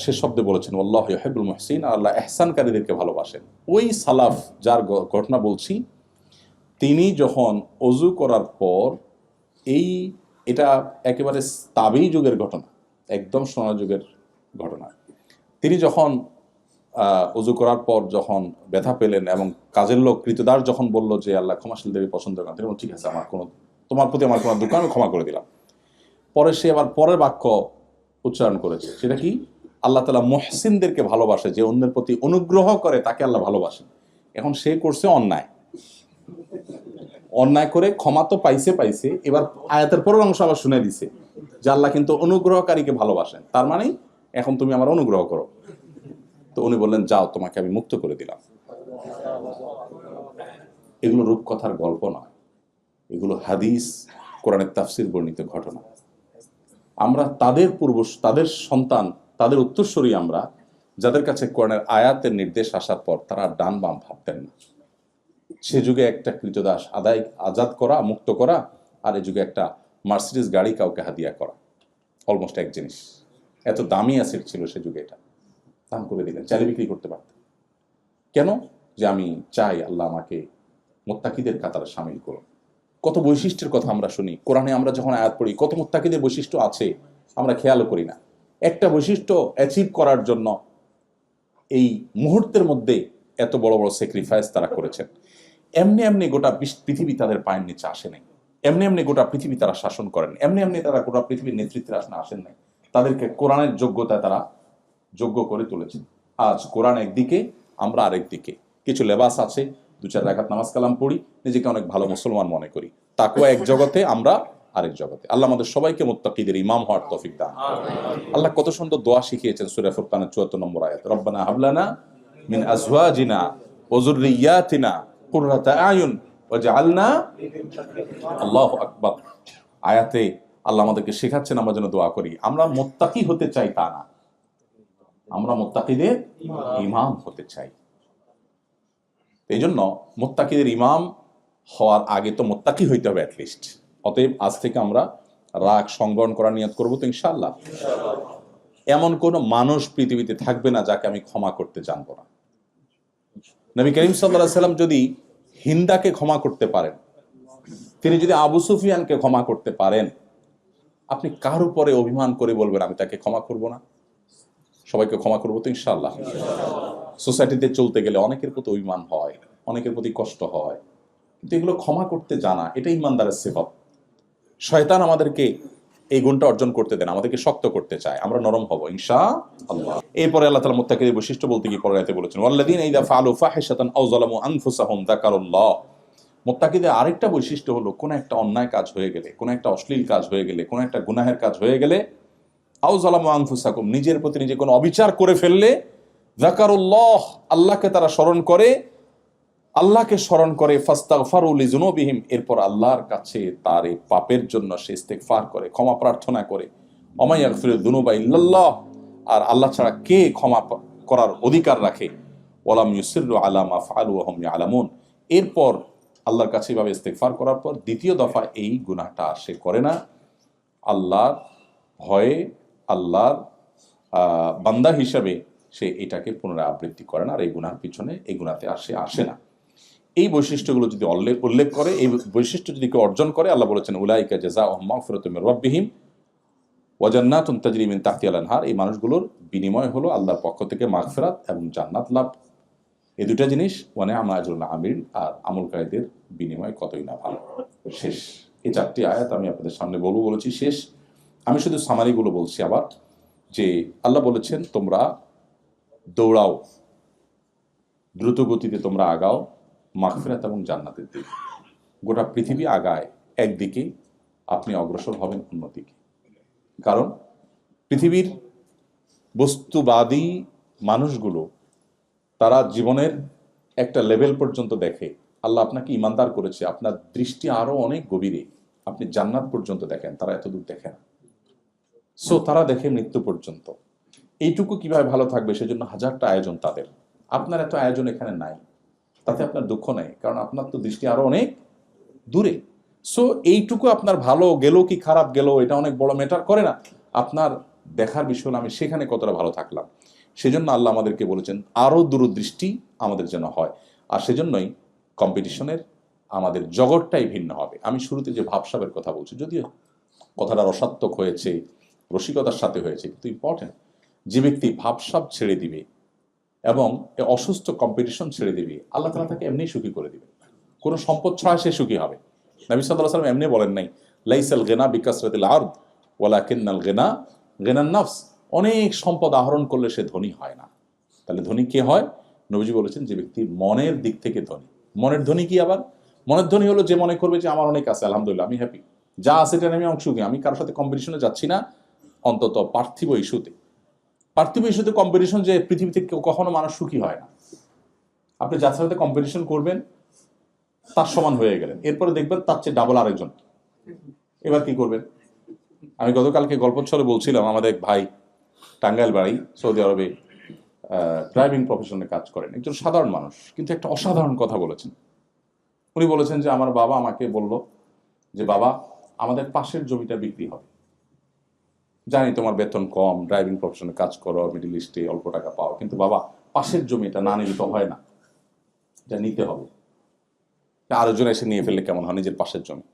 শেষ শব্দে বলেছেন, আল্লাহ ইউহিব্বুল মুহসিন, আল্লাহ ইহসানকারীদেরকে ভালোবাসেন। ওই সালাফ যার ঘটনা বলছি, তিনি যখন ওযু করার পর, এটা একেবারে তাবেঈ যুগের ঘটনা, একদম সোনার যুগের ঘটনা, তিনি যখন ওযু করার পর যখন ব্যথা পেলেন এবং কাজের লোক কৃতদাস যখন বলল যে আল্লাহ ক্ষমাশীলদের পছন্দ করেন, তিনি বললেন, ঠিক আছে, তোমার প্রতি আমার কোনো দুঃখ, আমি ক্ষমা করে দিলাম। পরে সে আবার পরের বাক্য উচ্চারণ করেছে, সেটা কি? আল্লাহ তাআলা মুহসিনদেরকে ভালোবাসে, যে অন্যের প্রতি অনুগ্রহ করে তাকে আল্লাহ ভালোবাসেন। এখন সে করছে অন্যায় করে ক্ষমা তো পাইছে, এবার আয়াতের পরের অংশ আবার শুনে দিছে যে আল্লাহ কিন্তু অনুগ্রহকারীকে ভালোবাসেন। তার মানে এখন তুমি আমার অনুগ্রহ করো। তো উনি বললেন, যাও, তোমাকে আমি মুক্ত করে দিলাম। এগুলো রূপকথার গল্প নয়, এগুলো হাদিস, কোরআনের তাফসির বর্ণিত ঘটনা। আমরা তাদের সন্তান, তাদের উত্তরসূরি আমরা, যাদের কাছে কোরআনের আয়াতের নির্দেশ আসার পর তারা ডান বাম ভাবতেন না। সে যুগে একটা কৃতদাস আজাদ করা, মুক্ত করা, আর এ যুগে একটা মার্সিডিজ গাড়ি কাউকে হাদিয়া করা অলমোস্ট এক জিনিস। এত দামি অ্যাসেট ছিল সে যুগে, এটা দান করে দিলেন, চাইলে বিক্রি করতে পারতেন। কেন? যে আমি চাই আল্লাহ আমাকে মুত্তাকিদের কাতারে শামিল করুন। কত বৈশিষ্ট্যের কথা আমরা শুনি কোরআনে, আমরা যখন আয়াত পড়ি কত মুত্তাকিদের বৈশিষ্ট্য আছে আমরা খেয়ালও করি না। একটা বৈশিষ্ট্য অ্যাচিভ করার জন্য এই মুহূর্তের মধ্যে এত বড় বড় স্যাক্রিফাইস তারা করেছেন। এমনি এমনি গোটা পৃথিবী তাদের পায়ের নিচে আসে নাই, এমনি এমনি গোটা পৃথিবী তারা শাসন করেন, এমনি এমনি তারা গোটা পৃথিবীর নেতৃত্বের আসনে আসেন নাই। তাদেরকে কোরআনের যোগ্যতায় তারা যোগ্য করে তুলেছেন। আজ কোরআন একদিকে, আমরা আরেক দিকে। কিছু লেবাস আছে, 2-4 রাকাত নামাজ কালাম পড়ি, নিজেকে অনেক ভালো মুসলমান মনে করি। তাকওয়া এক জগতে, আমরা আরেক জগতে। আল্লাহ আমাদের সবাইকে মুত্তাকিদের ইমাম হওয়ার তৌফিক দান। আল্লাহ কত সুন্দর দোয়া শিখিয়েছেন সূরা ফুরকানের 74 নম্বর আয়াত, রব্বানা হাবলানা মিন আজওয়াজিনা ওয়া যুররিয়াতিনা কুররাতা আয়ুন ওয়াজআলনা। আল্লাহু আকবার। আয়াতে আল্লাহ আমাদেরকে শেখাচ্ছেন আমরা যেন দোয়া করি। আমরা মুত্তাকি হতে চাই তা না, আমরা মুত্তাকিদের ইমাম হতে চাই। এই জন্য মুত্তাকিদের ইমাম হওয়ার আগে তো মুত্তাকি হইতে হবে অ্যাটলিস্ট। অতএব আজ থেকে আমরা রাগ সংবরণ করার নিয়ত করবো তো ইনশাআল্লাহ। এমন কোন মানুষ পৃথিবীতে থাকবে না যাকে আমি ক্ষমা করতে জানবো না। নবী করিম সাল্লাল্লাহু আলাইহি সাল্লাম যদি হিন্দাকে ক্ষমা করতে পারেন, তিনি যদি আবু সুফিয়ানকে ক্ষমা করতে পারেন, আপনি কার উপরে অভিমান করে বলবেন আমি তাকে ক্ষমা করব না? সবাইকে ক্ষমা করবো তো ইনশাআল্লাহ। সোসাইটিতে চলতে গেলে অনেকের প্রতি অভিমান হয়, অনেকের প্রতি কষ্ট হয়, কিন্তু এগুলো ক্ষমা করতে জানা এটা ইমানদারের সিফাত। শয়তান আমাদেরকে এই গুণটা অর্জন করতে দেন, আমাদেরকে শক্ত করতে চায়, আমরা নরম হব ইনশাআল্লাহ। এরপরে আল্লাহ তাআলা মুত্তাকিদের বৈশিষ্ট্য বলতে গিয়ে পরের আয়াতে বলেছেন, ওয়াল্লাযীনা ইযা ফাআলু ফাহিশাতান আও যালামু আনফুসাহুম যাকারুল্লাহ। মুত্তাকিদের আরেকটা বৈশিষ্ট্য হলো, কোন একটা অন্যায় কাজ হয়ে গেলে, কোন একটা অশ্লীল কাজ হয়ে গেলে, কোন একটা গুনাহের কাজ হয়ে গেলে, আও যালামু আনফুসাকুম, নিজের প্রতি নিজে কোনো অবিচার করে ফেললে, যাকারুল্লাহ, আল্লাহকে তারা স্মরণ করে, আল্লাহকে স্মরণ করে, ফাস্তাগফারু লিযুনুবিহিম, এরপর আল্লাহর কাছে তার এই পাপের জন্য সে ইস্তেগফার করে, ক্ষমা প্রার্থনা করে। ওয়া মান ইয়াগফিরুয যুনুবা ইল্লাল্লাহ, আর আল্লাহ ছাড়া কে ক্ষমা করার অধিকার রাখে। ওয়ালাম ইউসিররু আলা মা ফাআলু ওয়া হুম ইয়ালামুন, এরপর আল্লাহর কাছে এভাবে ইস্তেগফার করার পর দ্বিতীয় দফা এই গুনাহটা সে করে না, আল্লাহর ভয়ে, আল্লাহর বান্দা হিসাবে সে এটাকে পুনরাবৃত্তি করে না, আর এই গুনার পিছনে, এই গুনাতে আসে না। এই বৈশিষ্ট্যগুলো যদি উল্লেখ করে, এই বৈশিষ্ট্য যদি কেউ অর্জন করে, আল্লাহ বলেছেন উলাইকা জাযাউহুম মাগফিরাতুম মির রাব্বিহিম ওয়া জান্নাতুন তাজরি মিন তাহতিহাল আনহার, এই মানুষগুলোর বিনিময় হলো আল্লাহর পক্ষ থেকে মাগফিরাত এবং জান্নাত লাভ। এই দুটা জিনিস, ওয়া নি'মা আজরুল আমিলিন, আর আমলকারীদের বিনিময় কতই না ভালো। শেষ। এই 4টি আয়াত আমি আপনাদের সামনে বলেছি শেষ। আমি শুধু সামারিগুলো বলছি আবার, যে আল্লাহ বলেছেন তোমরা দৌড়াও, দ্রুত গতিতে তোমরা আগাও মাগফিরাত এবং জান্নাতের দিকে। গোটা পৃথিবী আগায় একদিকে, আপনি অগ্রসর হবেন অন্যদিকে। কারণ পৃথিবীর বস্তুবাদী মানুষগুলো তারা জীবনের একটা লেভেল পর্যন্ত দেখে। আল্লাহ আপনাকে ইমানদার করেছে, আপনার দৃষ্টি আরো অনেক গভীরে, আপনি জান্নাত পর্যন্ত দেখেন, তারা এতদূর দেখে না। সো তারা দেখে মৃত্যু পর্যন্ত। এইটুকু কিভাবে ভালো থাকবে সেজন্য হাজারটা আয়োজন তাদের। আপনার এত আয়োজন এখানে নাই, তাতে আপনার দুঃখ নেই, কারণ আপনার তো দৃষ্টি আরো অনেক দূরে। সো এইটুকু আপনার ভালো গেল কি খারাপ গেল এটা অনেক বড় ম্যাটার করে না। আপনার দেখার বিষয় হলো আমি সেখানে কতটা ভালো থাকলাম। সেজন্য আল্লাহ আমাদেরকে বলেছেন আরো দূরদৃষ্টি আমাদের যেন হয়। আর সেজন্যই কম্পিটিশনের আমাদের জগৎটাই ভিন্ন হবে। আমি শুরুতে যে ভাবসাবের কথা বলছি, যদিও কথাটা রসাত্মক হয়েছে, রসিকতার সাথে হয়েছে, কিন্তু ইম্পর্টেন্ট, যে ব্যক্তি ভাবসাব ছেড়ে দিবে এবং অসুস্থ কম্পিটিশন ছেড়ে দিবে, আল্লাহ তাআলা তাকে এমনি সুখী করে দিবে। কোনো সম্পদ ছাড়া সে সুখী হবে। নবী সাল্লাল্লাহু আলাইহি ওয়াসাল্লাম এমনি বলেন নাই, লাইসাল গিনা বিকাসরাতিল আরদ ওয়ালাকিন্নাল গিনা গিনান নাফস, অনেক সম্পদ আহরণ করলে সে ধনী হয় না। তাহলে ধনী কে হয়? নবীজি বলেছেন যে ব্যক্তি মনের দিক থেকে ধনী। মনের ধনী কি আবার? মনের ধনী হলো যে মনে করবে যে আমার অনেক আছে, আলহামদুলিল্লাহ আমি হ্যাপি, যা আছে এটা আমি অংশ, আমি কারোর সাথে কম্পিটিশনে যাচ্ছি না, অন্তত পার্থিব ইস্যুতে। পার্থিব ইস্যুতে কম্পিটিশন যে পৃথিবীতে কখনো মানুষ সুখী হয় না। আপনি যার সাথে কম্পিটিশন করবেন তার সমান হয়ে গেলেন, এরপরে দেখবেন তার চেয়ে ডাবল আরেকজন, এবার কি করবেন? আমি গতকালকে গল্পচ্ছলে বলছিলাম, আমাদের ভাই টাঙ্গাইল বাড়ি, সৌদি আরবে ড্রাইভিং প্রফেশনে কাজ করেন, একজন সাধারণ মানুষ, কিন্তু একটা অসাধারণ কথা বলেছেন। উনি বলেছেন যে আমার বাবা আমাকে বলল যে বাবা, আমাদের পাশের জমিটা বিক্রি হবে, জানি তোমার বেতন কম, ড্রাইভিং প্রফেশনে কাজ করো, মিডল ইস্টে অল্প টাকা পাও, কিন্তু বাবা পাশের জমিটা না নিলে তো হয় না, এটা নিতে হবে। আরেকজন এসে নিয়ে ফেললে কেমন হয় নিজের পাশের জমি?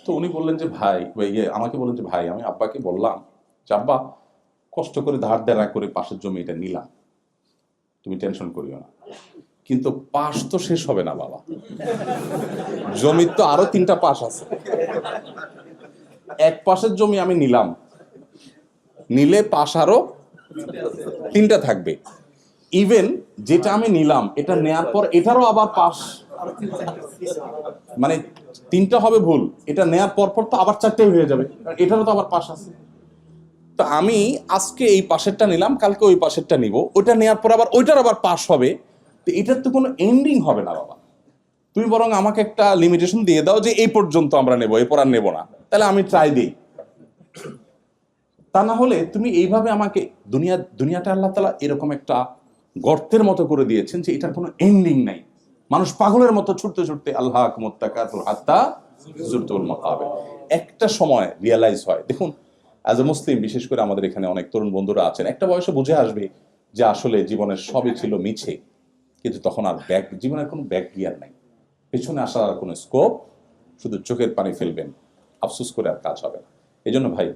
তো উনি বললেন যে ভাই, আমাকে বললেন যে ভাই, আমি আব্বাকে বললাম যে আব্বা, কষ্ট করে ধার দেনা করে পাশের জমি এটা নিলাম, তুমি টেনশন করিও না, কিন্তু পাশ তো শেষ হবে না বাবা, জমির তো আরো 3টা পাশ আছে। এক পাশের জমি আমি নিলাম, নিলে পাশ আরো 3টা থাকবে। ইভেন যেটা আমি নিলাম এটা নেয়ার পর এটারও আবার পাশ, মানে 3টা হবে ভুল, এটা নেয়ার পর তো আবার 4টাই হয়ে যাবে, এটারও তো আবার পাশ আছে। তো আমি আজকে এই পাশেরটা নিলাম, কালকে ওই পাশেরটা নিব, ওইটা নেয়ার পর আবার ওইটার আবার পাশ হবে, তো এটার তো কোনো এন্ডিং হবে না বাবা। তুমি বরং আমাকে একটা লিমিটেশন দিয়ে দাও যে এই পর্যন্ত আমরা নেব, এরপর আর নেব না, তাহলে আমি ট্রাই দিই। তা না হলে তুমি এইভাবে আমাকে দুনিয়াটা আল্লাহ তাআলা এরকম একটা গর্তের মতো করে দিয়েছেন যে এটার কোনো এন্ডিং নাই। মানুষ পাগলের মতো ছুটতে ছুটতে আল্লাহকুমুত তাকাতুর হাত্তা যুরতুল মাকাবির, একটা সময় রিয়েলাইজ হয়। দেখুন, অ্যাজ এ মুসলিম, বিশেষ করে আমাদের এখানে অনেক তরুণ বন্ধুরা আছেন, একটা বয়সে বুঝে আসবে যে আসলে জীবনের সবই ছিল মিছে, কিন্তু তখন আর জীবনের কোনো ব্যাক গিয়ার নাই, পেছনে আসার আর কোনো স্কোপ, শুধু চোখের পানি ফেলবেন, আফসোস করে আর কাজ হবে না। এই জন্য ভাই,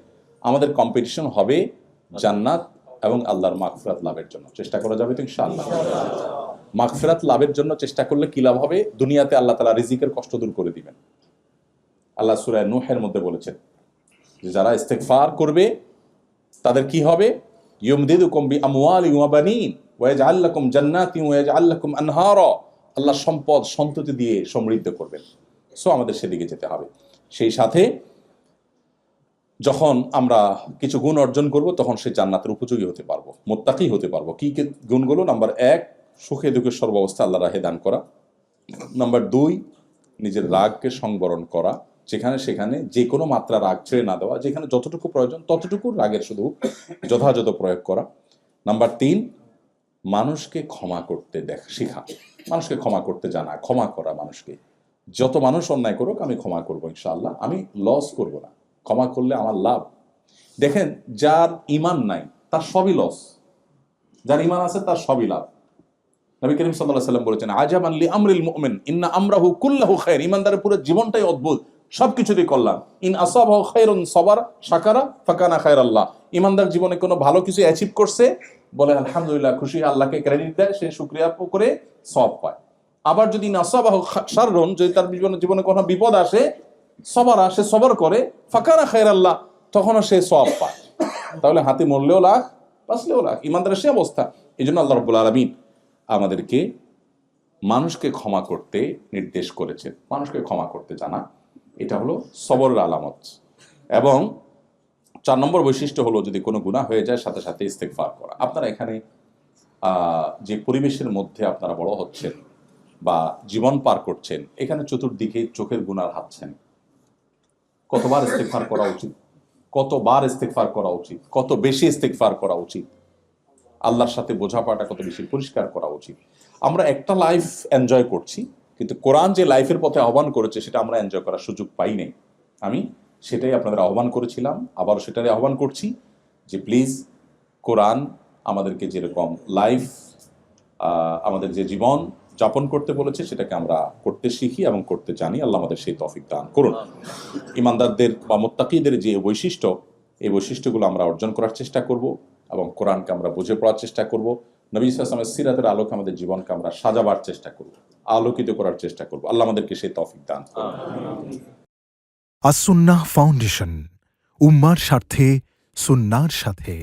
আমাদের কম্পিটিশন হবে জান্নাত এবং আল্লাহর মাগফিরাত লাভের জন্য। চেষ্টা করা যাবে তো ইনশাআল্লাহ। মাগফিরাত লাভের জন্য চেষ্টা করলে কি লাভ হবে? দুনিয়াতে আল্লাহ তাআলা রিজিকের কষ্ট দূর করে দিবেন। আল্লাহ সূরা নূহের মধ্যে বলেছেন যে যারা ইস্তিগফার করবে তাদের কি হবে? ইউমদিদুকুম বিআমওয়ালিন ওয়া বানিন ওয়া ইয়াজআল লাকুম জান্নাতিন ওয়া ইয়াজআল লাকুম আনহারা। আল্লাহ সম্পদ সন্ততি দিয়ে সমৃদ্ধ করবেন। সো আমাদের সেদিকে যেতে হবে। সেই সাথে যখন আমরা কিছু গুণ অর্জন করব তখন সে জান্নাতের উপযোগী হতে পারবো, মুত্তাকি হতে পারবো। কি গুণগুলো? নাম্বার 1, সুখে দুঃখে সর্বাবস্থা আল্লাহ রাহে দান করা। নাম্বার 2, নিজের রাগকে সংবরণ করা, যেখানে সেখানে যে কোনো মাত্রা রাগ ছেড়ে না দেওয়া, যেখানে যতটুকু প্রয়োজন ততটুকু রাগের শুধু যথাযথ প্রয়োগ করা। নাম্বার 3, মানুষকে ক্ষমা করতে শেখা, মানুষকে ক্ষমা করতে জানা, ক্ষমা করা মানুষকে। যত মানুষ অন্যায় করুক আমি ক্ষমা করবো ইনশাআল্লাহ, আমি লস করব না, ক্ষমা করলে আমার লাভ। দেখেন, যার ঈমান নাই তার সবই লস, যার ঈমান আছে তার সবই লাভ। নবী করিম সাল্লাল্লাহু আলাইহি ওয়াসাল্লাম বলেছেন, আজাবান লি আমরিল মুমিন ইন্না আমরাহু কুল্লাহু খায়র। ঈমানদারের পুরো জীবনটাই অদ্ভুত, সবকিছুতেই কল্যাণ। ইন আসাবাহু খায়রুন সাবারা শাকারা ফাকানা খায়রাল্লাহ। ঈমানদার জীবনে কোনো ভালো কিছু অ্যাচিভ করছে, বলে আলহামদুলিল্লাহ, খুশি, আল্লাহকে ক্রেডিট দেয়, সে শুকরিয়া করে সওয়াব পায়। আবার যদি নাসাবাহু শাররুন, যদি তার জীবনে কোনো বিপদ আসে, সবারা, সে সবর করে, ফাকানা খায়রাল্লাহ, তখনও সে সওয়াব পায়। তাহলে হাতে মরলেও লাখ, বাঁচলেও লাখ, ঈমানদারের সে অবস্থা। এই জন্য আল্লাহ রাব্বুল আলামিন আমাদেরকে মানুষকে ক্ষমা করতে নির্দেশ করেছেন। মানুষকে ক্ষমা করতে জানা, এটা হলো সবরের আলামত। এবং 4 নম্বর বৈশিষ্ট্য হলো, যদি কোনো গুনাহ হয়ে যায় সাথে সাথে ইস্তেগফার করা। আপনারা এখানে যে পরিবেশের মধ্যে আপনারা বড় হচ্ছেন বা জীবন পার করছেন, এখানে চতুর্দিকে চোখের গুনার হাতছানি। কতবার ইস্তেগফার করা উচিত, কতবার ইস্তেগফার করা উচিত, কত বেশি ইস্তেগফার করা উচিত, আল্লাহর সাথে বোঝাপড়াটা কত বেশি পরিষ্কার করা উচিত। আমরা একটা লাইফ এনজয় করছি, কিন্তু কোরআন যে লাইফের পথে আহ্বান করেছে সেটা আমরা এনজয় করার সুযোগ পাই নাই। আমি সেটাই আপনাদের আহ্বান করেছিলাম, আবারও সেটাই আহ্বান করছি যে প্লিজ কোরআন আমাদেরকে যেরকম লাইফ, আমাদের যে জীবন যাপন করতে বলেছে সেটাকে আমরা করতে শিখি এবং করতে জানি। আল্লাহ আমাদের সেই তৌফিক দান করুন। ঈমানদারদের বা মুত্তাকিদের যে বৈশিষ্ট্য, এই বৈশিষ্ট্যগুলো আমরা অর্জন করার চেষ্টা করব এবং কোরআনকে আমরা বুঝে পড়ার চেষ্টা করব। নবী সাল্লাল্লাহু আলাইহি ওয়াসাল্লামের সিরাতের আলোকে আমাদের জীবনকে আমরা সাজাবার চেষ্টা করব, আলোকিত করার চেষ্টা করব। আল্লাহ আমাদেরকে সেই তৌফিক দান করুন। আস-সুন্নাহ ফাউন্ডেশন, উম্মার স্বার্থে সুন্নাহর সাথে।